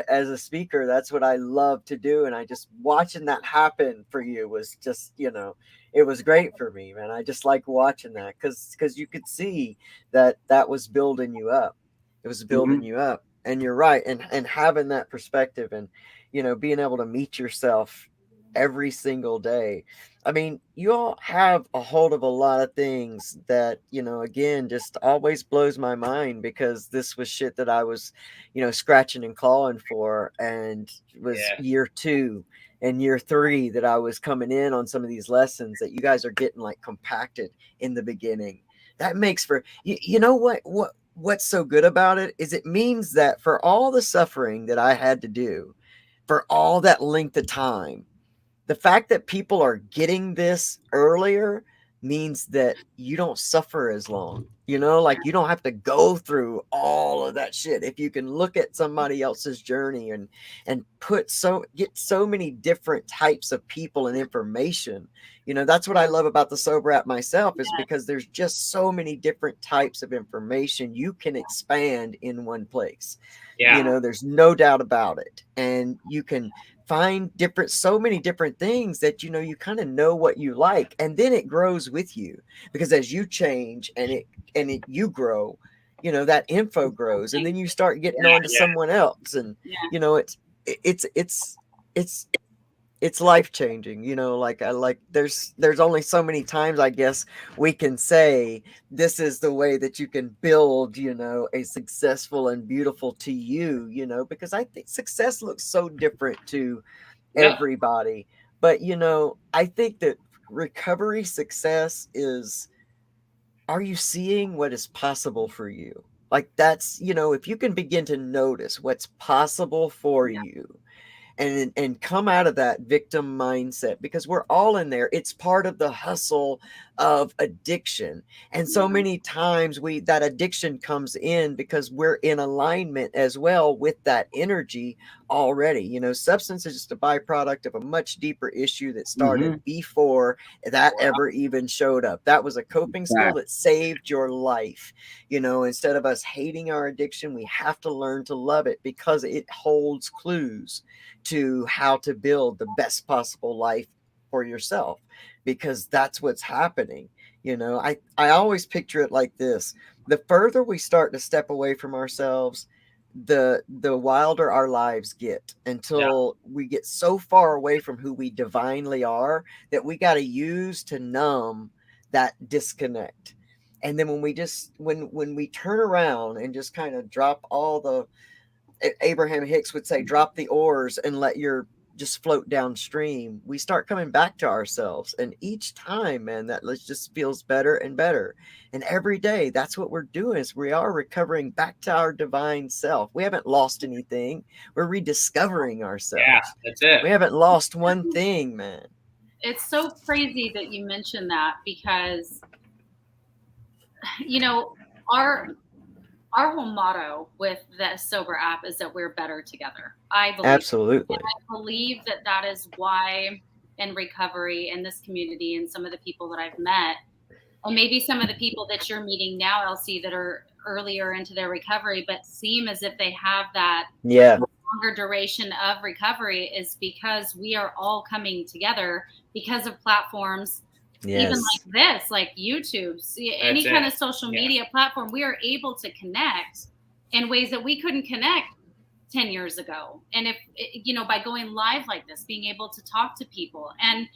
[SPEAKER 1] as a speaker, that's what I love to do. And I just watching that happen for you was just, it was great for me, man. I just like watching that because you could see that was building you up. It was building you up, and you're right. And having that perspective and, being able to meet yourself every single day. I mean, you all have a hold of a lot of things that, again, just always blows my mind because this was shit that I was, scratching and clawing for, and it was year 2 and year 3 that I was coming in on some of these lessons that you guys are getting like compacted in the beginning. That makes for, you know what's so good about it is it means that for all the suffering that I had to do, for all that length of time, the fact that people are getting this earlier means that you don't suffer as long, like you don't have to go through all of that shit. If you can look at somebody else's journey and get so many different types of people and information, that's what I love about the Sober app myself, is because there's just so many different types of information you can expand in one place. There's no doubt about it. And you can find so many different things that, you kind of know what you like, and then it grows with you, because as you change and you grow, that info grows, and then you start getting on to someone else. And, it's life-changing, there's only so many times I guess we can say this is the way that you can build, a successful and beautiful to you, because I think success looks so different to everybody. But, I think that recovery success is, are you seeing what is possible for you? Like that's, if you can begin to notice what's possible for you, and come out of that victim mindset, because we're all in there. It's part of the hustle of addiction. And so many times that addiction comes in because we're in alignment as well with that energy already. Substance is just a byproduct of a much deeper issue that started before that ever even showed up. That was a coping skill that saved your life. Instead of us hating our addiction, we have to learn to love it, because it holds clues to how to build the best possible life for yourself, because that's what's happening. I always picture it like this: the further we start to step away from ourselves, the wilder our lives get, until we get so far away from who we divinely are that we got to use to numb that disconnect. And then when we turn around and just kind of drop all the, Abraham Hicks would say, drop the oars and let your just float downstream, we start coming back to ourselves. And each time, man, that just feels better and better. And every day, that's what we're doing, is we are recovering back to our divine self. We haven't lost anything. We're rediscovering ourselves.
[SPEAKER 2] Yeah, that's it.
[SPEAKER 1] We haven't lost one thing, man.
[SPEAKER 3] It's so crazy that you mentioned that, because, our whole motto with the Sober app is that we're better together. I believe.
[SPEAKER 1] Absolutely.
[SPEAKER 3] I believe that is why in recovery, in this community, and some of the people that I've met, and maybe some of the people that you're meeting now, LC, that are earlier into their recovery, but seem as if they have that longer duration of recovery, is because we are all coming together because of platforms. Even like this, like YouTube, any kind of social media platform, we are able to connect in ways that we couldn't connect 10 years ago. And if, by going live like this, being able to talk to people. And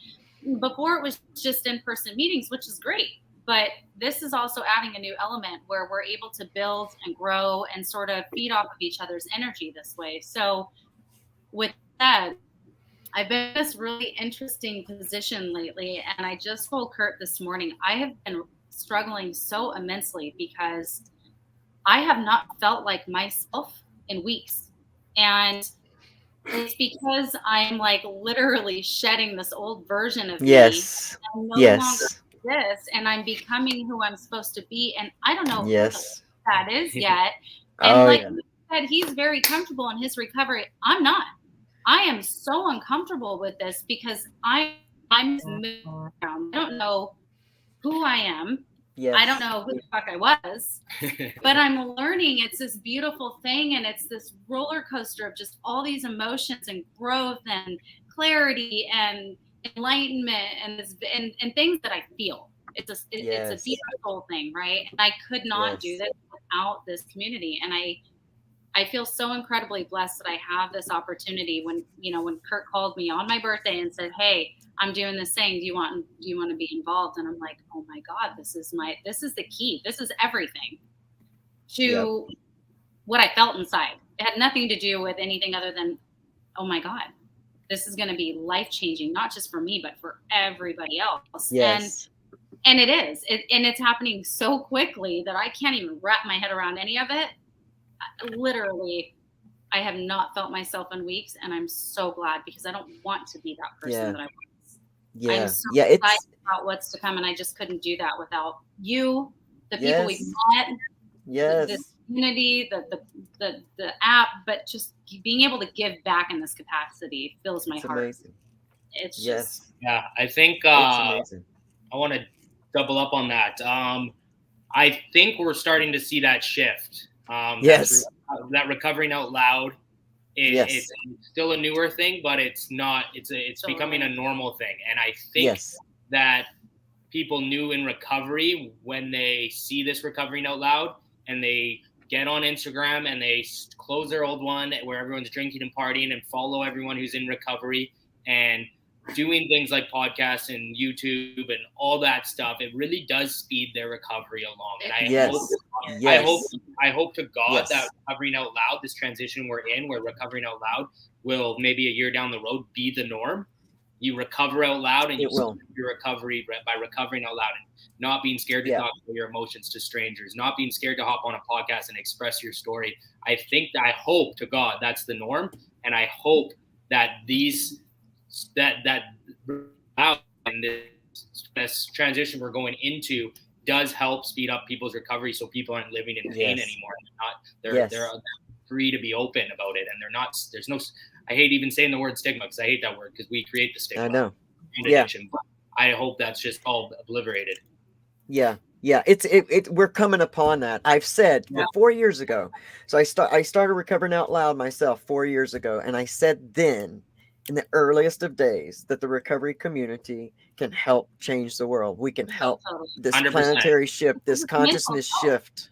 [SPEAKER 3] before it was just in-person meetings, which is great. But this is also adding a new element where we're able to build and grow and sort of feed off of each other's energy this way. So with that, I've been in this really interesting position lately. And I just told Kurt this morning, I have been struggling so immensely because I have not felt like myself in weeks. And it's because I'm like literally shedding this old version of me. I'm no longer this, and I'm becoming who I'm supposed to be. And I don't know who that is yet. And you said, he's very comfortable in his recovery. I'm not. I am so uncomfortable with this because I'm moving around. I don't know who I am. I don't know who the fuck I was, but I'm learning. It's this beautiful thing, and it's this roller coaster of just all these emotions and growth and clarity and enlightenment and things that I feel. It's a beautiful thing, right? And I could not do this without this community, and I feel so incredibly blessed that I have this opportunity. When Kurt called me on my birthday and said, "Hey, I'm doing this thing. Do you want to be involved?" And I'm like, "Oh my God, this is the key. This is everything to what I felt inside." It had nothing to do with anything other than, "Oh my God, this is going to be life-changing, not just for me, but for everybody else." And it is. And it's happening so quickly that I can't even wrap my head around any of it. Literally, I have not felt myself in weeks, and I'm so glad because I don't want to be that person that I was. I'm so excited about what's to come, and I just couldn't do that without you, the people we've met, this community, the app, but just being able to give back in this capacity fills my heart. Amazing. It's just
[SPEAKER 2] I think I want to double up on that. I think we're starting to see that shift. That recovering out loud it's still a newer thing, but it's not. It's becoming a normal thing, and I think that people new in recovery, when they see this recovering out loud and they get on Instagram and they close their old one where everyone's drinking and partying and follow everyone who's in recovery and doing things like podcasts and YouTube and all that stuff, it really does speed their recovery along. And I hope to God that recovering out loud, this transition we're in, where recovering out loud will maybe a year down the road be the norm. You recover out loud, and you start your recovery by recovering out loud and not being scared to talk about your emotions to strangers, not being scared to hop on a podcast and express your story. I hope to God that's the norm, and I hope that this transition we're going into does help speed up people's recovery, so people aren't living in pain anymore. They're free to be open about it, and there's no. I hate even saying the word stigma because I hate that word because we create the stigma.
[SPEAKER 1] I know.
[SPEAKER 2] Addiction, but I hope that's just all obliterated.
[SPEAKER 1] We're coming upon that. I've said 4 years ago. So I started recovering out loud myself 4 years ago, and I said then, in the earliest of days, that the recovery community can help change the world. We can help this 100%. Planetary shift, this consciousness shift.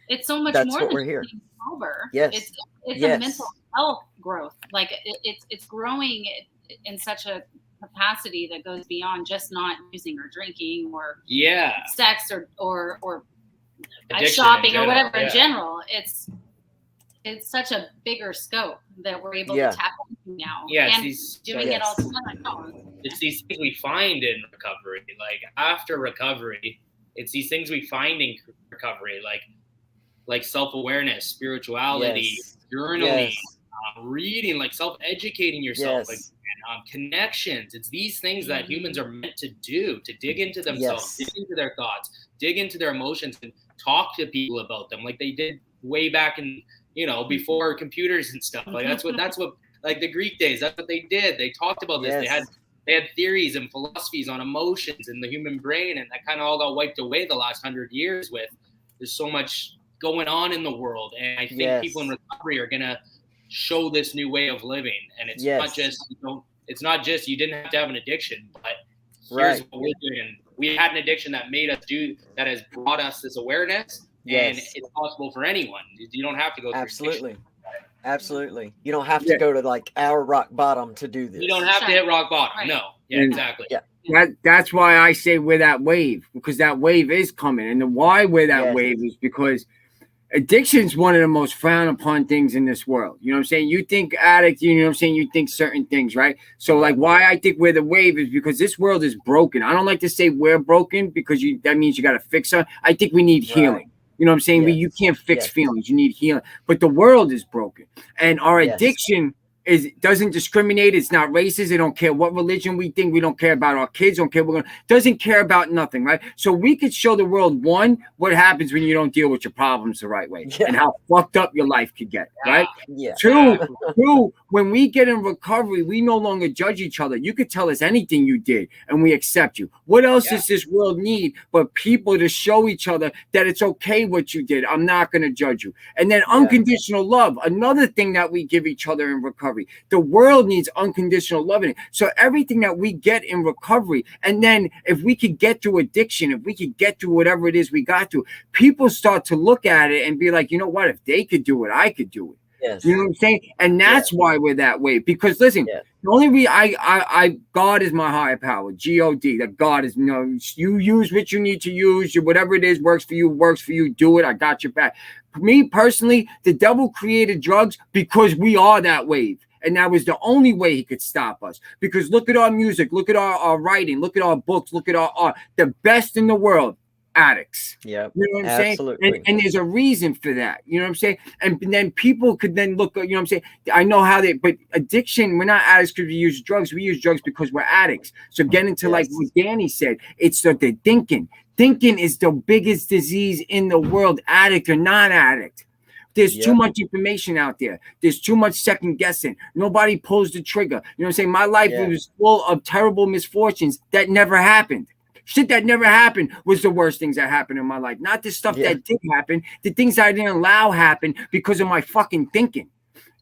[SPEAKER 3] It's so much more
[SPEAKER 1] what
[SPEAKER 3] than
[SPEAKER 1] we're here.
[SPEAKER 3] Sober. It's a mental health growth. Like it's growing in such a capacity that goes beyond just not using or drinking or sex or shopping or whatever in general. It's such a bigger scope that we're able to tap into now. And doing it all the time.
[SPEAKER 2] It's these things we find in recovery. Like after recovery, it's these things we find in recovery, like self-awareness, spirituality, journaling, reading, like self-educating yourself, connections. It's these things that humans are meant to do, to dig into themselves, dig into their thoughts, dig into their emotions, and talk to people about them, like they did way back in, before computers and stuff. Like that's what like the Greek days, that's what they did. They talked about this. They had theories and philosophies on emotions and the human brain, and that kind of all got wiped away the last 100 years with there's so much going on in the world. And I think people in recovery are going to show this new way of living. And it's not just you didn't have to have an addiction, but here's what we're doing. We had an addiction that has brought us this awareness, and it's possible for anyone. You don't have to go through addiction.
[SPEAKER 1] Absolutely. You don't have to go to like our rock bottom to do this.
[SPEAKER 2] You don't have to hit rock bottom. Right. No. Yeah, exactly.
[SPEAKER 1] Yeah.
[SPEAKER 4] That's why I say we're that wave, because that wave is coming. And the why we're that wave is because addiction is one of the most frowned upon things in this world. You know what I'm saying? You think addict, you know what I'm saying? You think certain things, right? So like why I think we're the wave is because this world is broken. I don't like to say we're broken because that means you got to fix it. I think we need healing. You know what I'm saying? You can't fix feelings. You need healing. But the world is broken. And our addiction doesn't discriminate. It's not racist. They don't care what religion we think. We don't care about our kids. Don't care. Doesn't care about nothing, right? So we could show the world, one, what happens when you don't deal with your problems the right way, and how fucked up your life could get, right? Two, when we get in recovery, we no longer judge each other. You could tell us anything you did, and we accept you. What else does this world need but people to show each other that it's okay what you did? I'm not going to judge you. And then unconditional love, another thing that we give each other in recovery. The world needs unconditional love in it. So everything that we get in recovery, and then if we could get through addiction, if we could get through whatever it is we got to, people start to look at it and be like, you know what? If they could do it, I could do it. You know what I'm saying? And that's why we're that way. Because listen, the only reason God is my higher power, God. That God is, you use what you need to use. Whatever it is works for you. Do it. I got your back. Me personally, the devil created drugs because we are that wave. And that was the only way he could stop us. Because look at our music, look at our writing, look at our books, look at our art. The best in the world, addicts.
[SPEAKER 1] Yeah.
[SPEAKER 4] You know what I'm saying? And there's a reason for that. You know what I'm saying? And then people could then look, you know what I'm saying? I know how but addiction, we're not addicts because we use drugs. We use drugs because we're addicts. So get into like what Danny said, it's the thinking. Thinking is the biggest disease in the world, addict or non-addict. There's too much information out there. There's too much second guessing. Nobody pulls the trigger. You know what I'm saying? My life was full of terrible misfortunes that never happened. Shit that never happened was the worst things that happened in my life. Not the stuff that did happen. The things I didn't allow happen because of my fucking thinking.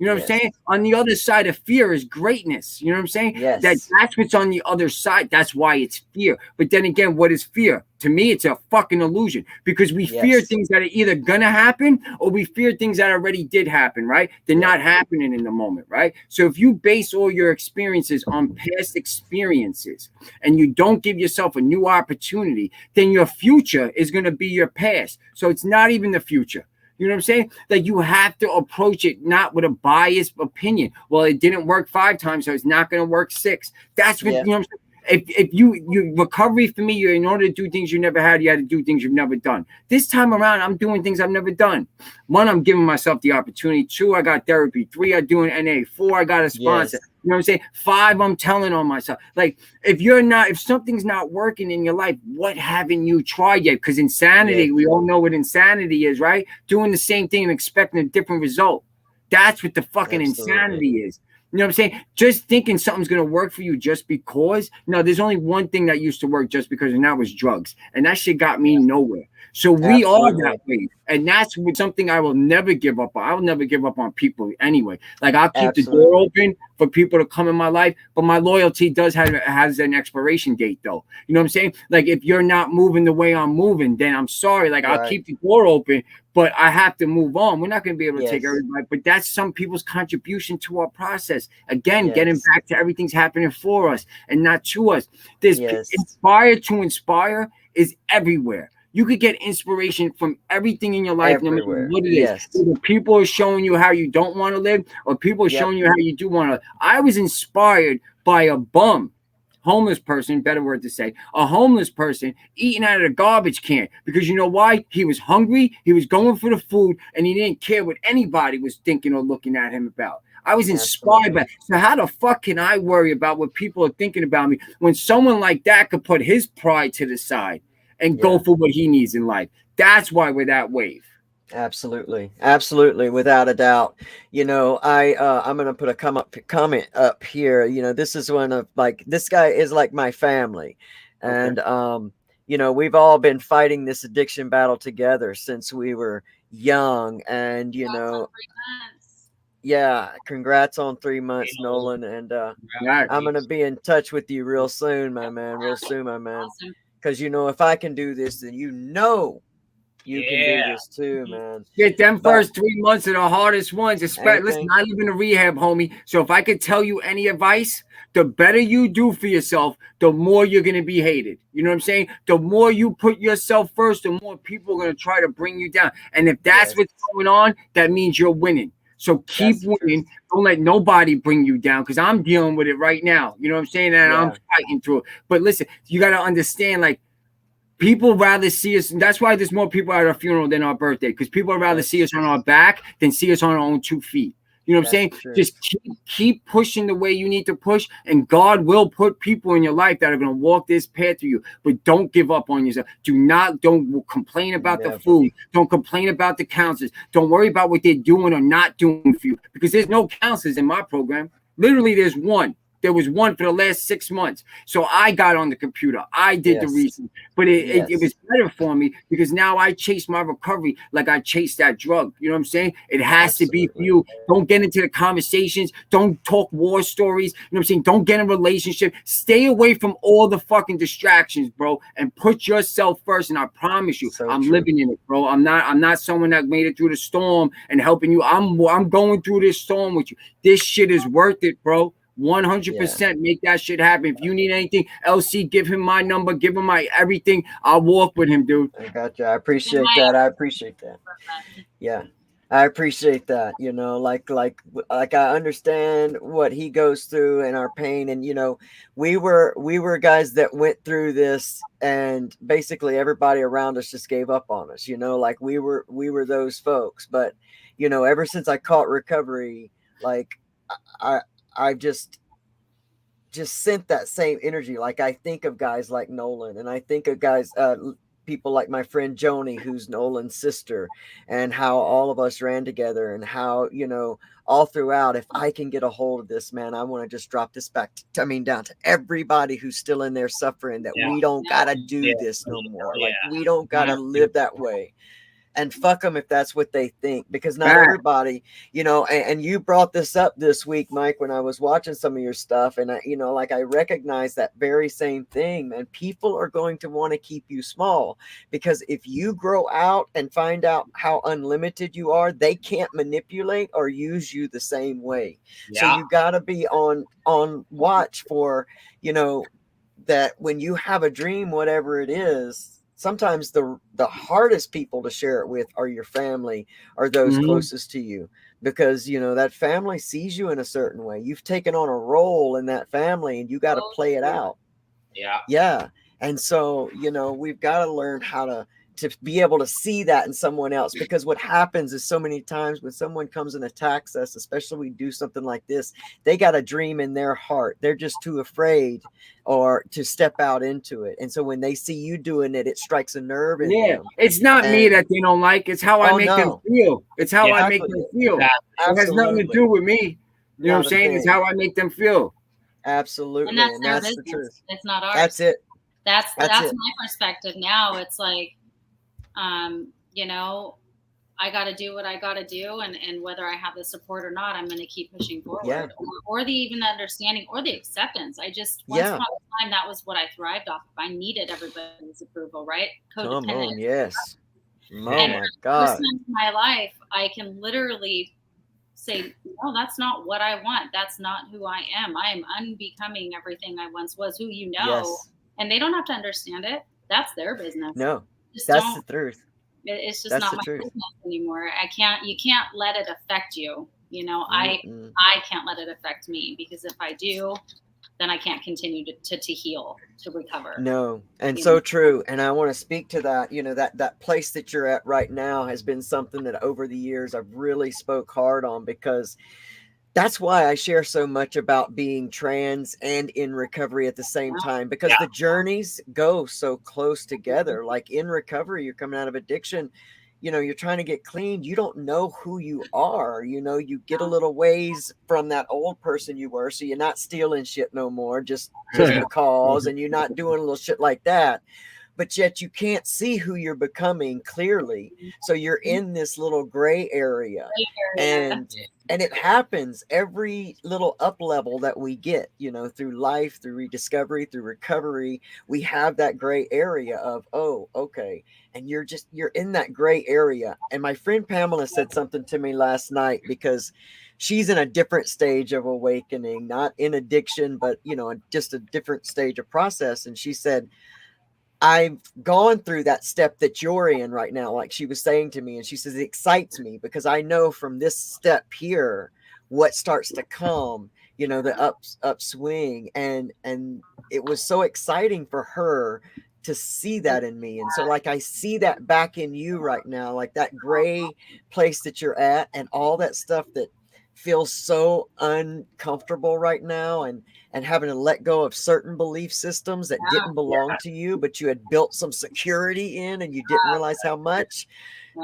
[SPEAKER 4] You know what I'm saying? On the other side of fear is greatness. You know what I'm saying? That's what's on the other side. That's why it's fear. But then again, what is fear? To me, it's a fucking illusion because we fear things that are either going to happen or we fear things that already did happen, right? They're not happening in the moment, right? So if you base all your experiences on past experiences and you don't give yourself a new opportunity, then your future is going to be your past. So it's not even the future. You know what I'm saying? Like you have to approach it not with a biased opinion. Well, it didn't work 5 times, so it's not going to work 6. That's what you know what I'm saying? If you recovery for me, in order to do things you never had, you had to do things you've never done. This time around, I'm doing things I've never done. 1, I'm giving myself the opportunity. 2, I got therapy. 3, I'm doing NA. 4, I got a sponsor. You know what I'm saying? 5, I'm telling on myself. Like if something's not working in your life, what haven't you tried yet? Because insanity, we all know what insanity is, right? Doing the same thing and expecting a different result. That's what the fucking insanity is. You know what I'm saying? Just thinking something's going to work for you just because. No, there's only one thing that used to work just because, and that was drugs. And that shit got me nowhere. So we are that way. And that's something I will never give up on. I will never give up on people anyway. Like I'll keep the door open for people to come in my life. But my loyalty has an expiration date though. You know what I'm saying? Like if you're not moving the way I'm moving, then I'm sorry. Like I'll keep the door open, but I have to move on. We're not going to be able to take everybody. But that's some people's contribution to our process. Again, getting back to everything's happening for us and not to us. There's Inspire2Inspire is everywhere. You could get inspiration from everything in your life, no matter what it is. Either people are showing you how you don't want to live, or people are showing you how you do want to. I was inspired by a bum, homeless person, better word to say, a homeless person eating out of a garbage can. Because you know why? He was hungry, he was going for the food, and he didn't care what anybody was thinking or looking at him about. I was inspired by it. So how the fuck can I worry about what people are thinking about me when someone like that could put his pride to the side and go for what he needs in life? That's why we're that wave.
[SPEAKER 1] Absolutely, without a doubt. You know, I'm gonna put a comment up here. You know, this is one of this guy is like my family, and you know, we've all been fighting this addiction battle together since we were young, and you know. Yeah, congrats on 3 months, Nolan, and I'm gonna be in touch with you real soon, my man. Because you know, if I can do this, then you know You can do this too, man.
[SPEAKER 4] Get them first 3 months are the hardest ones. Especially, listen, I live in a rehab, homie. So if I could tell you any advice, the better you do for yourself, the more you're going to be hated. You know what I'm saying? The more you put yourself first, the more people are going to try to bring you down. And if that's what's going on, that means you're winning. So keep winning. Don't let nobody bring you down, because I'm dealing with it right now. You know what I'm saying? And I'm fighting through it. But listen, you got to understand, like, people rather see us. That's why there's more people at our funeral than our birthday, because people would rather see us on our back than see us on our own 2 feet. You know what I'm saying? Just keep pushing the way you need to push, and God will put people in your life that are going to walk this path to you. But don't give up on yourself. Don't complain about the food. Don't complain about the counselors. Don't worry about what they're doing or not doing for you, because there's no counselors in my program. Literally, there's one. There was one for the last 6 months. So I got on the computer. I did the research. But it was better for me, because now I chase my recovery like I chase that drug. You know what I'm saying? It has to be for you. Don't get into the conversations. Don't talk war stories. You know what I'm saying? Don't get in a relationship. Stay away from all the fucking distractions, bro, and put yourself first. And I promise you, I'm living in it, bro. I'm not someone that made it through the storm and helping you. I'm going through this storm with you. This shit is worth it, bro. 100% make that shit happen. If you need anything, LC, give him my number, give him my everything. I'll walk with him, dude.
[SPEAKER 1] I got you. I appreciate that. Yeah, I appreciate that. You know, like I understand what he goes through and our pain. And, you know, we were guys that went through this, and basically everybody around us just gave up on us. You know, like we were those folks. But, you know, ever since I caught recovery, like I've just sent that same energy. Like I think of guys like Nolan, and I think of guys, people like my friend Joni, who's Nolan's sister, and how all of us ran together, and how, you know, all throughout, if I can get a hold of this, man, I want to just drop this back down to everybody who's still in there suffering, that we don't got to do this no more. Like we don't got to live that way. And fuck them if that's what they think, because not everybody, you know, and you brought this up this week, Mike, when I was watching some of your stuff, and I, you know, like I recognize that very same thing, man. People are going to want to keep you small, because if you grow out and find out how unlimited you are, they can't manipulate or use you the same way. So you got to be on watch for, you know, that when you have a dream, whatever it is, sometimes the hardest people to share it with are your family, or those closest to you, because, you know, that family sees you in a certain way. You've taken on a role in that family, and you got to play it out. Yeah. And so, you know, we've got to learn how to be able to see that in someone else, because what happens is so many times when someone comes and attacks us, especially we do something like this, they got a dream in their heart. They're just too afraid or to step out into it. And so when they see you doing it, it strikes a nerve in them.
[SPEAKER 4] It's not me that they don't like. It's how I make them feel. It's how I make them feel. It has nothing to do with me. You know what I'm saying? It's how I make them feel.
[SPEAKER 1] Absolutely.
[SPEAKER 3] And that's the truth. It's not ours.
[SPEAKER 1] That's it.
[SPEAKER 3] That's my perspective now. It's like, you know, I got to do what I got to do, and whether I have the support or not, I'm going to keep pushing forward, or even the understanding or the acceptance. I just, once upon a time, that was what I thrived off of. I needed everybody's approval, right? Codependent.
[SPEAKER 1] Come on, yes. Oh
[SPEAKER 3] and
[SPEAKER 1] my God.
[SPEAKER 3] In my life, I can literally say, no, that's not what I want. That's not who I am. I am unbecoming everything I once was, who you know, and they don't have to understand it. That's their business.
[SPEAKER 1] No. That's the truth.
[SPEAKER 3] It's just not my business anymore. You can't let it affect you. You know, I can't let it affect me, because if I do, then I can't continue to heal, to recover.
[SPEAKER 1] No. And so true. And I want to speak to that. You know, that place that you're at right now has been something that over the years I've really spoke hard on, because that's why I share so much about being trans and in recovery at the same time, because the journeys go so close together. Like in recovery, you're coming out of addiction, you know, you're trying to get clean. You don't know who you are. You know, you get a little ways from that old person you were. So you're not stealing shit no more, just because, and you're not doing a little shit like that. but yet you can't see who you're becoming clearly. So you're in this little gray area, and it happens every little up level that we get, you know, through life, through rediscovery, through recovery. We have that gray area of, oh, okay. And you're in that gray area. And my friend Pamela said something to me last night, because she's in a different stage of awakening, not in addiction, but, you know, just a different stage of process. And she said, I've gone through that step that you're in right now, like she was saying to me. And she says, it excites me because I know from this step here what starts to come, you know, the upswing. And it was so exciting for her to see that in me. And so, like, I see that back in you right now, like that gray place that you're at, and all that stuff that feels so uncomfortable right now, and having to let go of certain belief systems that didn't belong to you, but you had built some security in, and you didn't realize how much.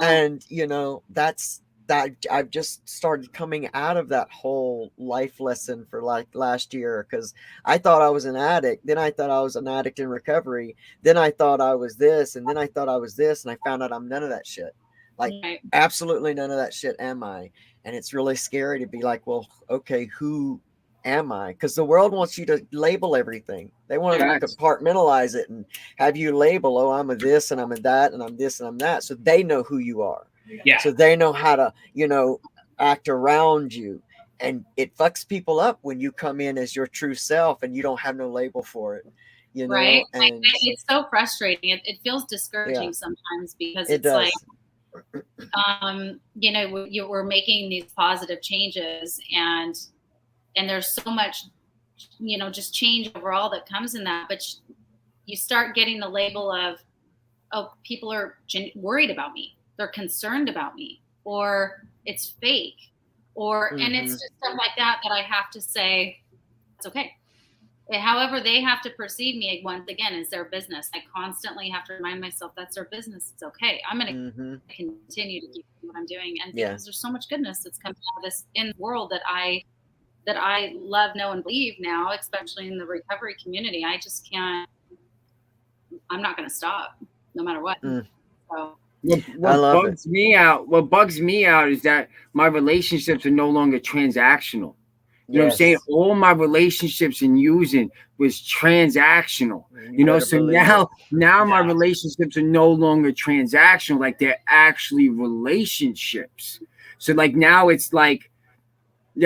[SPEAKER 1] And, you know, that's that I've just started coming out of that whole life lesson for like last year, because I thought I was an addict. Then I thought I was an addict in recovery. Then I thought I was this, and then I thought I was this, and I found out I'm none of that shit. Like, absolutely none of that shit am I. And it's really scary to be like, well, okay, who am I? Because the world wants you to label everything. They want to compartmentalize it and have you label, oh, I'm a this and I'm a that and I'm this and I'm that. So they know who you are. Yeah. So they know how to, you know, act around you. And it fucks people up when you come in as your true self and you don't have no label for it. You know?
[SPEAKER 3] Right.
[SPEAKER 1] And
[SPEAKER 3] it's so frustrating. It feels discouraging sometimes, because it's like, you know, we're making these positive changes, and there's so much, you know, just change overall that comes in that. But you start getting the label of, oh, people are worried about me. They're concerned about me, or it's fake, or, and it's just stuff like that I have to say, it's okay. However they have to perceive me, once again, is their business. I constantly have to remind myself that's their business. It's okay. I'm going to continue to keep doing what I'm doing. And because there's so much goodness that's coming out of this in the world that I love, know, and believe now, especially in the recovery community. I just can't, I'm not going to stop no matter what. So
[SPEAKER 4] what bugs me out is that my relationships are no longer transactional. You know what I'm saying? All my relationships and using was transactional. You know, so now my relationships are no longer transactional, like they're actually relationships. So like now it's like,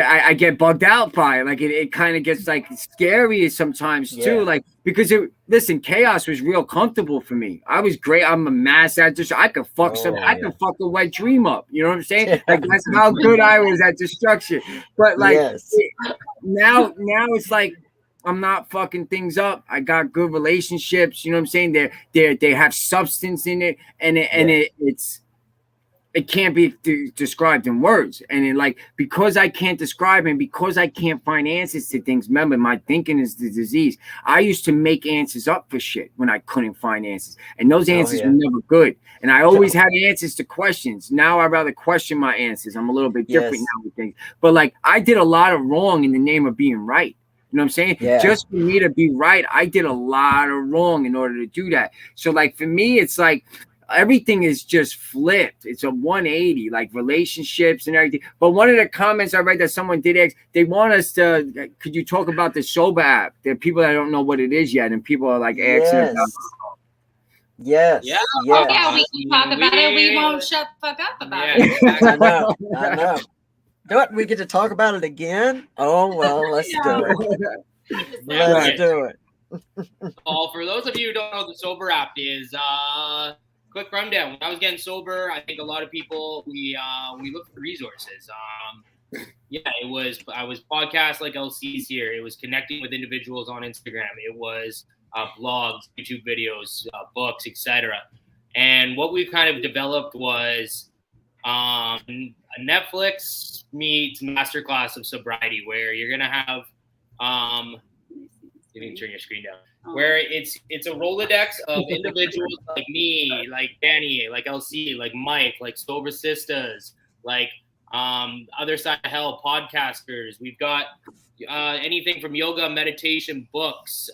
[SPEAKER 4] I get bugged out by it. Like it kind of gets like scary sometimes too. Like, because chaos was real comfortable for me. I was great. I'm a mass actor. So I could fuck I could fuck a wet dream up. You know what I'm saying? Like that's how good I was at destruction. But like now it's like I'm not fucking things up. I got good relationships. You know what I'm saying? They have substance in it, and it can't be described in words. And it, like, because I can't describe and because I can't find answers to things, remember, my thinking is the disease. I used to make answers up for shit when I couldn't find answers. And those answers were never good. And I always had answers to questions. Now I'd rather question my answers. I'm a little bit different now with things. But like, I did a lot of wrong in the name of being right. You know what I'm saying? Just for me to be right, I did a lot of wrong in order to do that. So like, for me, it's like, everything is just flipped. It's a 180, like relationships and everything. But one of the comments I read that someone did ask, they want us to, could you talk about the Sober app? There are people that don't know what it is yet, and people are like asking about
[SPEAKER 1] it.
[SPEAKER 3] Yeah, we can talk about it. We won't shut the fuck up about it.
[SPEAKER 1] I know. What, we get to talk about it again? Oh, well, let's do it. Let's do it.
[SPEAKER 2] Well, for those of you who don't know what the Sober app is, quick rundown. When I was getting sober, I think a lot of people, we looked for resources. I was podcasts like LC's here. It was connecting with individuals on Instagram. It was blogs, YouTube videos, books, etc. And what we kind of developed was a Netflix meets masterclass of sobriety, where you're gonna have you need to turn your screen down. Where it's a Rolodex of individuals like me, like Danny, like LC, like Mike, like Sober Sisters, like Other Side of Hell podcasters. We've got anything from yoga, meditation, books.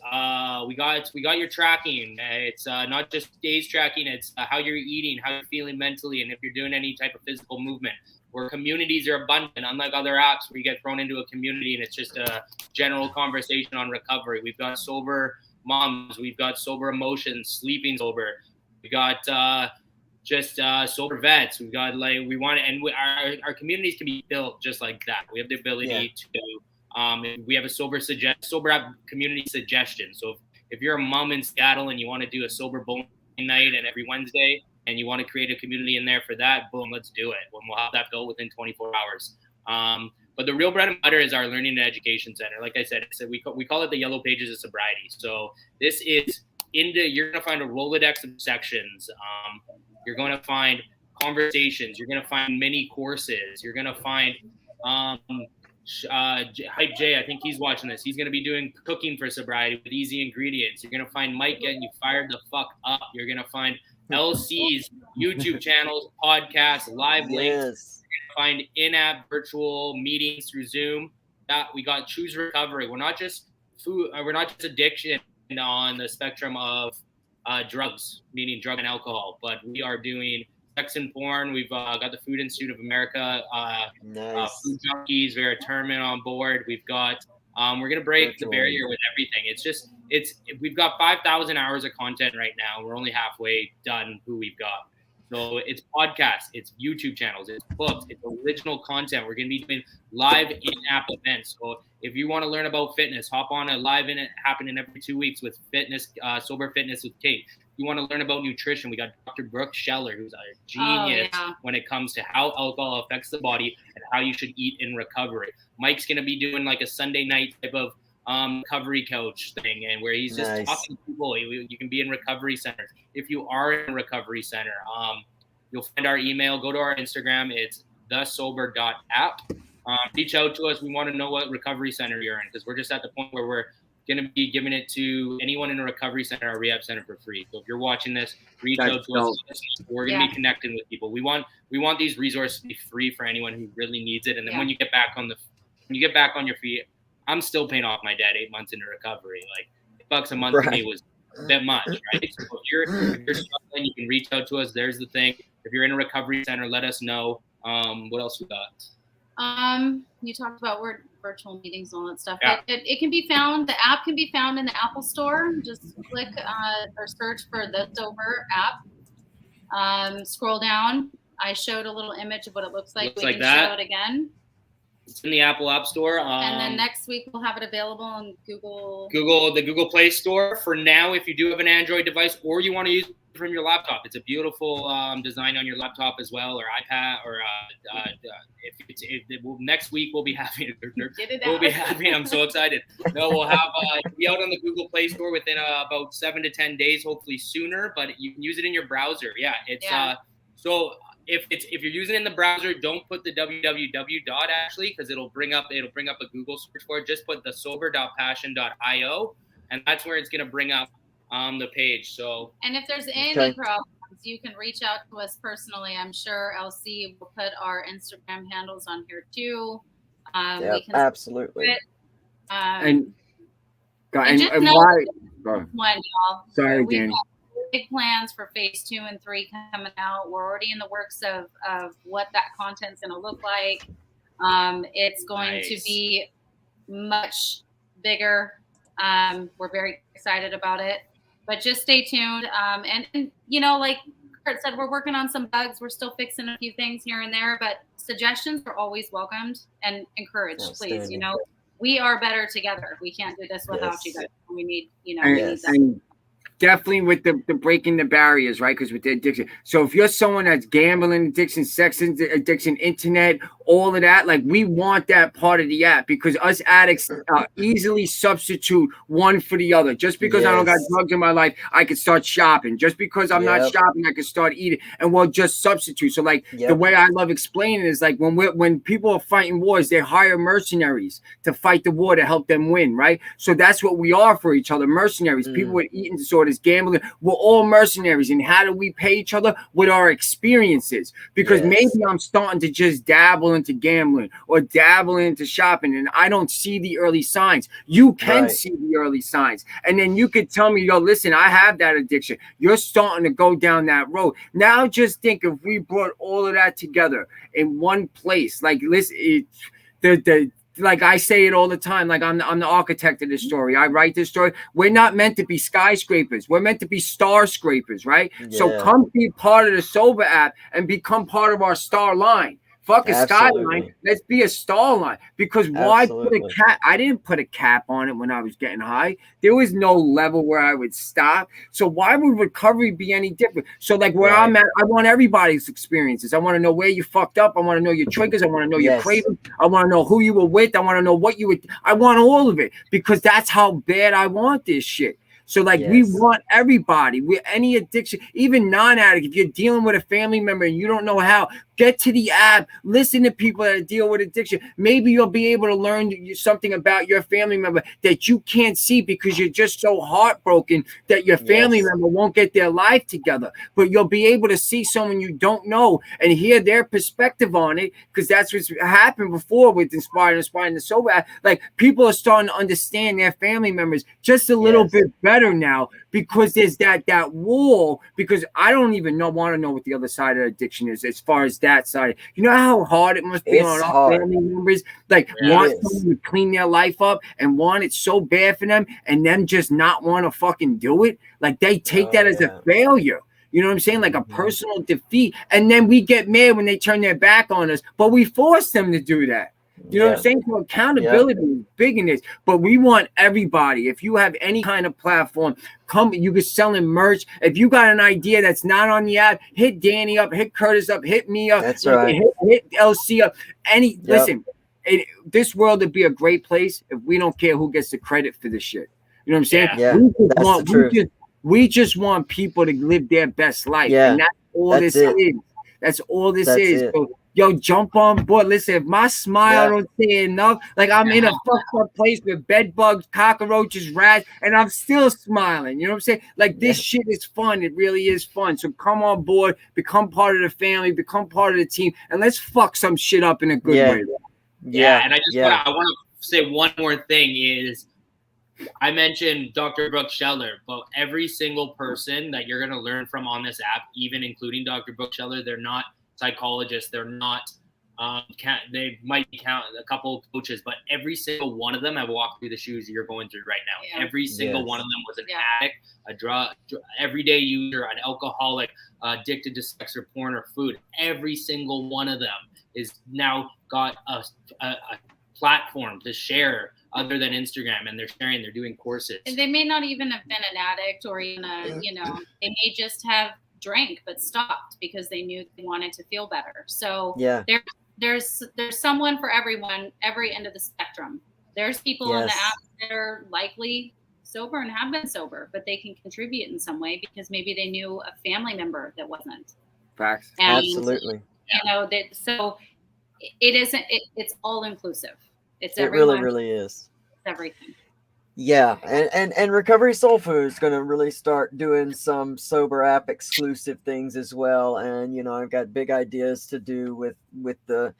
[SPEAKER 2] We got your tracking. It's not just days tracking. It's how you're eating, how you're feeling mentally, and if you're doing any type of physical movement. Where communities are abundant, unlike other apps where you get thrown into a community and it's just a general conversation on recovery. We've got sober moms. We've got sober emotions, sleeping sober. We got sober vets. We've got our communities can be built just like that. We have the ability to. We have a sober app community suggestion. So if you're a mom in Seattle and you want to do a sober bowling night and every Wednesday, and you want to create a community in there for that, boom, let's do it. We'll have that built within 24 hours. But the real bread and butter is our learning and education center. Like I said, we call it the Yellow Pages of Sobriety. So this is you're going to find a Rolodex of sections. You're going to find conversations. You're going to find mini courses. You're going to find Hype J, I think he's watching this. He's going to be doing cooking for sobriety with easy ingredients. You're going to find Mike getting you fired the fuck up. You're going to find LC's YouTube channels, podcasts, live links. Find in-app virtual meetings through Zoom. We got Choose Recovery. We're not just food. We're not just addiction on the spectrum of drugs, meaning drug and alcohol, but we are doing sex and porn. We've got the Food Institute of America, Food Junkies, Vera Terman on board. We've got we're gonna break the barrier with everything. We've got 5,000 hours of content right now. We're only halfway done who we've got. So it's podcasts, it's YouTube channels, it's books, it's original content. We're gonna be doing live in-app events. So if you want to learn about fitness, hop on a live in it happening every 2 weeks with fitness, sober fitness with Kate. If you want to learn about nutrition, we got Dr. Brooke Scheller, who's a genius when it comes to how alcohol affects the body and how you should eat in recovery. Mike's gonna be doing like a Sunday night type of recovery coach thing, and where he's just talking to people. You can be in recovery centers. If you are in a recovery center, you'll find our email. Go to our Instagram. It's thesober.app. Reach out to us. We want to know what recovery center you're in, because we're just at the point where we're going to be giving it to anyone in a recovery center or rehab center for free. So if you're watching this, reach out to us. We're going to be connecting with people. We want these resources to be free for anyone who really needs it. And then when you get back on your feet, I'm still paying off my dad 8 months into recovery. Like $8 a month to me was a bit much, right? So if you're struggling, you can reach out to us. There's the thing. If you're in a recovery center, let us know. What else we got?
[SPEAKER 3] You talked about virtual meetings and all that stuff. Yeah. It can be found. The app can be found in the Apple Store. Just click or search for the Sober app. Scroll down. I showed a little image of what it looks like. We can show it again.
[SPEAKER 2] It's in the Apple App Store.
[SPEAKER 3] And then next week we'll have it available on the
[SPEAKER 2] Google Play Store. For now, if you do have an Android device or you want to use it from your laptop, it's a beautiful design on your laptop as well, or iPad, or next week we'll be having I'm so excited. No, we'll have it'll be out on the Google Play Store within about 7 to 10 days, hopefully sooner. But you can use it in your browser. So. If you're using it in the browser, don't put the www actually, because it'll bring up a Google search for it. Just put the sober.passion.io, and that's where it's gonna bring up the page. So, and if there's any
[SPEAKER 3] problems, you can reach out to us personally. I'm sure LC will put our Instagram handles on here too.
[SPEAKER 1] We can absolutely.
[SPEAKER 3] And why? Y'all.
[SPEAKER 4] Sorry, Danny.
[SPEAKER 3] Big plans for phase 2 and 3 coming out. We're already in the works of what that content's going to look like. It's going to be much bigger. We're very excited about it, but just stay tuned. And you know, like Kurt said, we're working on some bugs. We're still fixing a few things here and there, but suggestions are always welcomed and encouraged. Please, you know, we are better together. We can't do this without you guys. We need, we need that.
[SPEAKER 4] Definitely with the breaking the barriers, right? Because with the addiction. So if you're someone that's gambling addiction, sex addiction, internet, all of that, like we want that part of the app, because us addicts easily substitute one for the other. Just because I don't got drugs in my life, I could start shopping. Just because I'm not shopping, I could start eating, and we'll just substitute. So like the way I love explaining is like when people are fighting wars, they hire mercenaries to fight the war to help them win, right? So that's what we are for each other, mercenaries, people with eating disorders was gambling. We're all mercenaries. And how do we pay each other? With our experiences. Because maybe I'm starting to just dabble into gambling or dabble into shopping, and I don't see the early signs. You can see the early signs. And then you could tell me, yo, listen, I have that addiction. You're starting to go down that road. Now just think if we brought all of that together in one place. Like, listen, like I say it all the time, like I'm the architect of this story. I write this story. We're not meant to be skyscrapers. We're meant to be star scrapers, right? Yeah. So come be part of the Sober app and become part of our star line. Fuck a skyline. Let's be a star line. Because why put a cap? I didn't put a cap on it when I was getting high. There was no level where I would stop. So why would recovery be any different? So like where I'm at, I want everybody's experiences. I want to know where you fucked up. I want to know your triggers. I want to know your cravings. I want to know who you were with. I want to know what you would. I want all of it because that's how bad I want this shit. So like we want everybody with any addiction, even non-addict. If you're dealing with a family member and you don't know how, get to the app, listen to people that deal with addiction. Maybe you'll be able to learn something about your family member that you can't see because you're just so heartbroken that your family member won't get their life together. But you'll be able to see someone you don't know and hear their perspective on it, because that's what's happened before with Inspire and the Sober app. Like people are starting to understand their family members just a little bit better now, because there's that wall, because I don't even want to know what the other side of addiction is as far as that side. You know how hard it must be on our family members, like want someone to clean their life up and want it so bad for them and them just not want to fucking do it. Like they take that as a failure. You know what I'm saying? Like a personal defeat. And then we get mad when they turn their back on us, but we force them to do that. You know what I'm saying? So accountability is big in this, but we want everybody. If you have any kind of platform, come, you can sell in merch. If you got an idea that's not on the app, hit Danny up, hit Curtis up, hit me up.
[SPEAKER 1] That's right.
[SPEAKER 4] Hit LC up. Listen, this world would be a great place if we don't care who gets the credit for this shit. You know what I'm saying?
[SPEAKER 1] Yeah.
[SPEAKER 4] We just want people to live their best life.
[SPEAKER 1] Yeah.
[SPEAKER 4] And that's all this is. That's all this is. So, yo, jump on board. Listen, if my smile don't say enough, like I'm in a fucked up place with bed bugs, cockroaches, rats, and I'm still smiling. You know what I'm saying? Like this shit is fun. It really is fun. So come on board, become part of the family, become part of the team, and let's fuck some shit up in a good way.
[SPEAKER 2] Yeah, and I want to say one more thing is, I mentioned Dr. Brooke Scheller, but every single person that you're going to learn from on this app, even including Dr. Brooke Scheller, they're not psychologists, they're not they might count a couple of coaches, but every single one of them have walked through the shoes you're going through right now. Every single one of them was an addict, a drug, everyday user, an alcoholic, addicted to sex or porn or food. Every single one of them is now got a platform to share other than Instagram, and they're sharing, they're doing courses.
[SPEAKER 3] And they may not even have been an addict or even they may just have drank but stopped because they knew they wanted to feel better. So there's someone for everyone, every end of the spectrum. There's people on the app that are likely sober and have been sober, but they can contribute in some way because maybe they knew a family member that wasn't.
[SPEAKER 4] Facts.
[SPEAKER 3] And,
[SPEAKER 1] absolutely.
[SPEAKER 3] So it isn't. It's all inclusive. It's
[SPEAKER 1] everyone. It really is.
[SPEAKER 3] It's everything.
[SPEAKER 1] Yeah, and Recovery Soul Food is going to really start doing some Sober app exclusive things as well. And I've got big ideas to do with the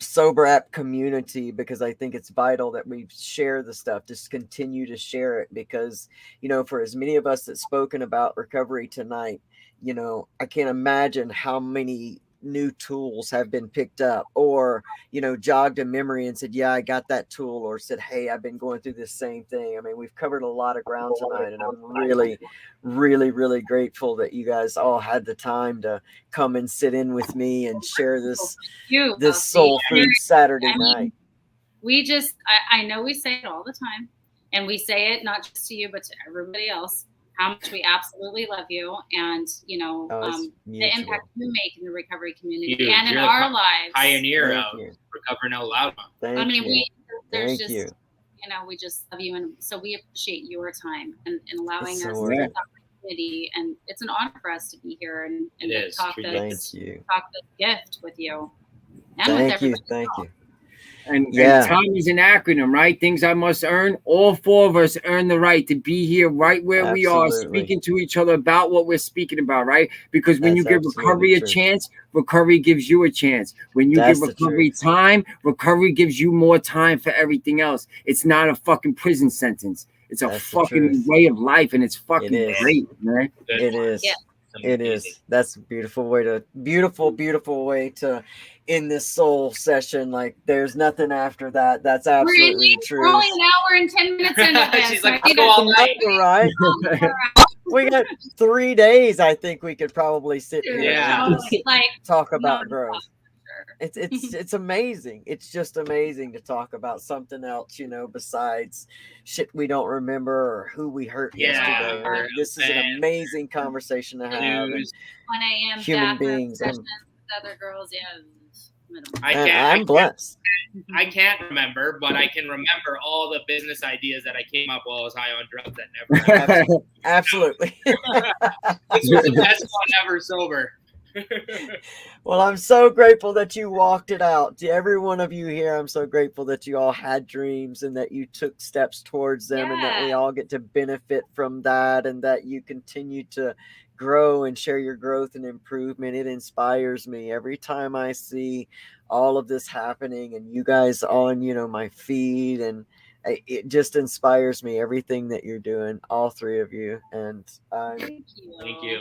[SPEAKER 1] Sober app community, because I think it's vital that we share the stuff, just continue to share it, because for as many of us that's spoken about recovery tonight, I can't imagine how many new tools have been picked up or jogged a memory and said, yeah, I got that tool, or said, hey, I've been going through this same thing. I mean, we've covered a lot of ground tonight, and I'm really, really, really grateful that you guys all had the time to come and sit in with me and share this Soul Food Saturday night.
[SPEAKER 3] I know we say it all the time, and we say it not just to you but to everybody else, how much we absolutely love you, and the impact you make in the recovery community and in our lives.
[SPEAKER 2] Pioneer of Recover No Loud.
[SPEAKER 3] We just love you, and so we appreciate your time and allowing us this opportunity. And it's an honor for us to be here and talk this gift with you. And
[SPEAKER 1] Thank you.
[SPEAKER 4] And time is an acronym, right? Things I must earn. All 4 of us earn the right to be here right where we are, speaking to each other about what we're speaking about, right? Because when you give recovery a chance, recovery gives you a chance. When you give recovery time, recovery gives you more time for everything else. It's not a fucking prison sentence. It's a fucking way of life, and it's fucking great, man.
[SPEAKER 1] It is. Yeah. It is. That's a beautiful way to end this soul session. Like, there's nothing after that. That's absolutely true.
[SPEAKER 3] We're only an hour and 10 minutes into this.
[SPEAKER 2] She's like, go all night,
[SPEAKER 1] right? We got 3 days. I think we could probably sit here and just, like, talk about growth. It's amazing. It's just amazing to talk about something else, you know, besides shit we don't remember or who we hurt yesterday. This is an amazing conversation to have.
[SPEAKER 3] 1 a.m.
[SPEAKER 1] human beings
[SPEAKER 3] with other girls.
[SPEAKER 1] I'm blessed.
[SPEAKER 2] I can't remember, but I can remember all the business ideas that I came up while I was high on drugs that never happened.
[SPEAKER 1] Absolutely.
[SPEAKER 2] This was the best one ever sober.
[SPEAKER 1] Well, I'm so grateful that you walked it out. To every one of you here, I'm so grateful that you all had dreams and that you took steps towards them, and that we all get to benefit from that, and that you continue to grow and share your growth and improvement. It inspires me every time I see all of this happening and you guys on, you know, my feed, and it just inspires me, everything that you're doing, all 3 of you. And
[SPEAKER 2] Thank you.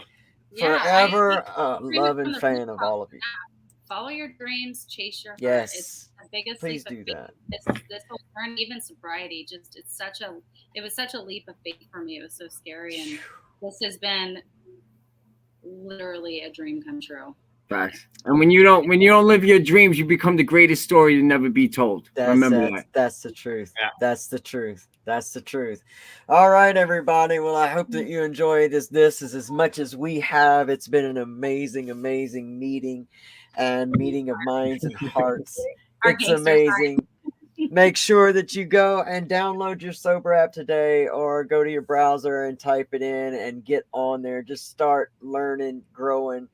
[SPEAKER 1] Forever love and fan of all of you.
[SPEAKER 3] Follow your dreams, chase your heart.
[SPEAKER 1] Yes.
[SPEAKER 3] It's the biggest
[SPEAKER 1] Please
[SPEAKER 3] leap
[SPEAKER 1] do
[SPEAKER 3] of faith.
[SPEAKER 1] that.
[SPEAKER 3] This whole journey, even sobriety, it was such a leap of faith for me. It was so scary, and this has been literally a dream come true.
[SPEAKER 4] Facts. And when you don't live your dreams, you become the greatest story to never be told. Remember that.
[SPEAKER 1] That's the truth. Yeah. That's the truth. That's the truth. All right, everybody. Well, I hope that you enjoyed this as much as we have. It's been an amazing, amazing meeting of minds and hearts. It's amazing. Make sure that you go and download your Sober app today, or go to your browser and type it in and get on there. Just start learning, growing,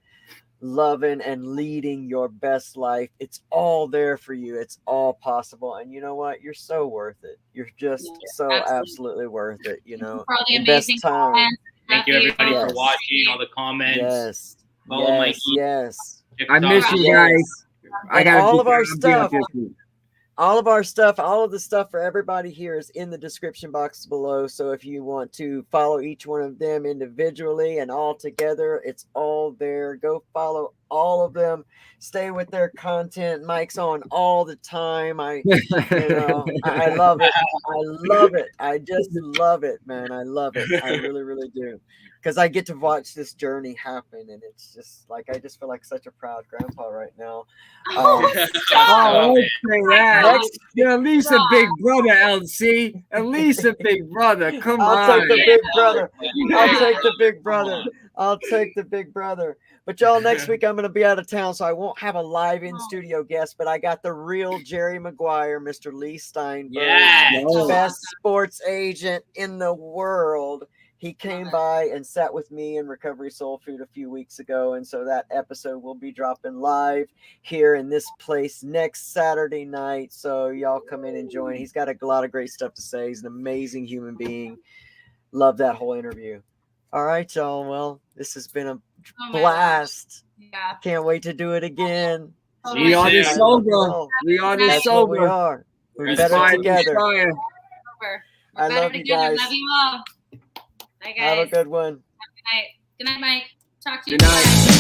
[SPEAKER 1] loving, and leading your best life. It's all there for you. It's all possible. And you know what? You're so worth it. You're just absolutely worth it. You know,
[SPEAKER 3] for all the amazing comments.
[SPEAKER 2] Thank you, everybody, for watching, all the comments.
[SPEAKER 1] Yes.
[SPEAKER 2] Follow Mikey.
[SPEAKER 1] Yes.
[SPEAKER 4] I miss you guys.
[SPEAKER 1] I got all of our stuff. All of our stuff, all of the stuff for everybody here is in the description box below. So if you want to follow each one of them individually and all together, it's all there. Go follow all of them. Stay with their content. Mike's on all the time. I love it. I love it. I just love it, man. I love it. I really, really do. Because I get to watch this journey happen, and it's just like, I just feel like such a proud grandpa right now.
[SPEAKER 4] You're at least a big brother, LC. At least a big brother. Come on.
[SPEAKER 1] I'll take the big brother. I'll take the big brother. I'll take the big brother. But y'all, next week I'm going to be out of town, so I won't have a live in-studio guest, but I got the real Jerry Maguire, Mr. Lee Steinberg, best sports agent in the world. He came by and sat with me in Recovery Soul Food a few weeks ago, and so that episode will be dropping live here in this place next Saturday night. So y'all come in and join. He's got a lot of great stuff to say. He's an amazing human being. Love that whole interview. All right, y'all. Well, this has been a blast.
[SPEAKER 3] Yeah.
[SPEAKER 1] Can't wait to do it again.
[SPEAKER 4] We are the sober. We are the sober.
[SPEAKER 1] We are. We're better together. I love you guys.
[SPEAKER 3] Love you all. Bye, guys.
[SPEAKER 1] Have a good one.
[SPEAKER 3] Good night. Good night, Mike. Talk to you.
[SPEAKER 4] Good night.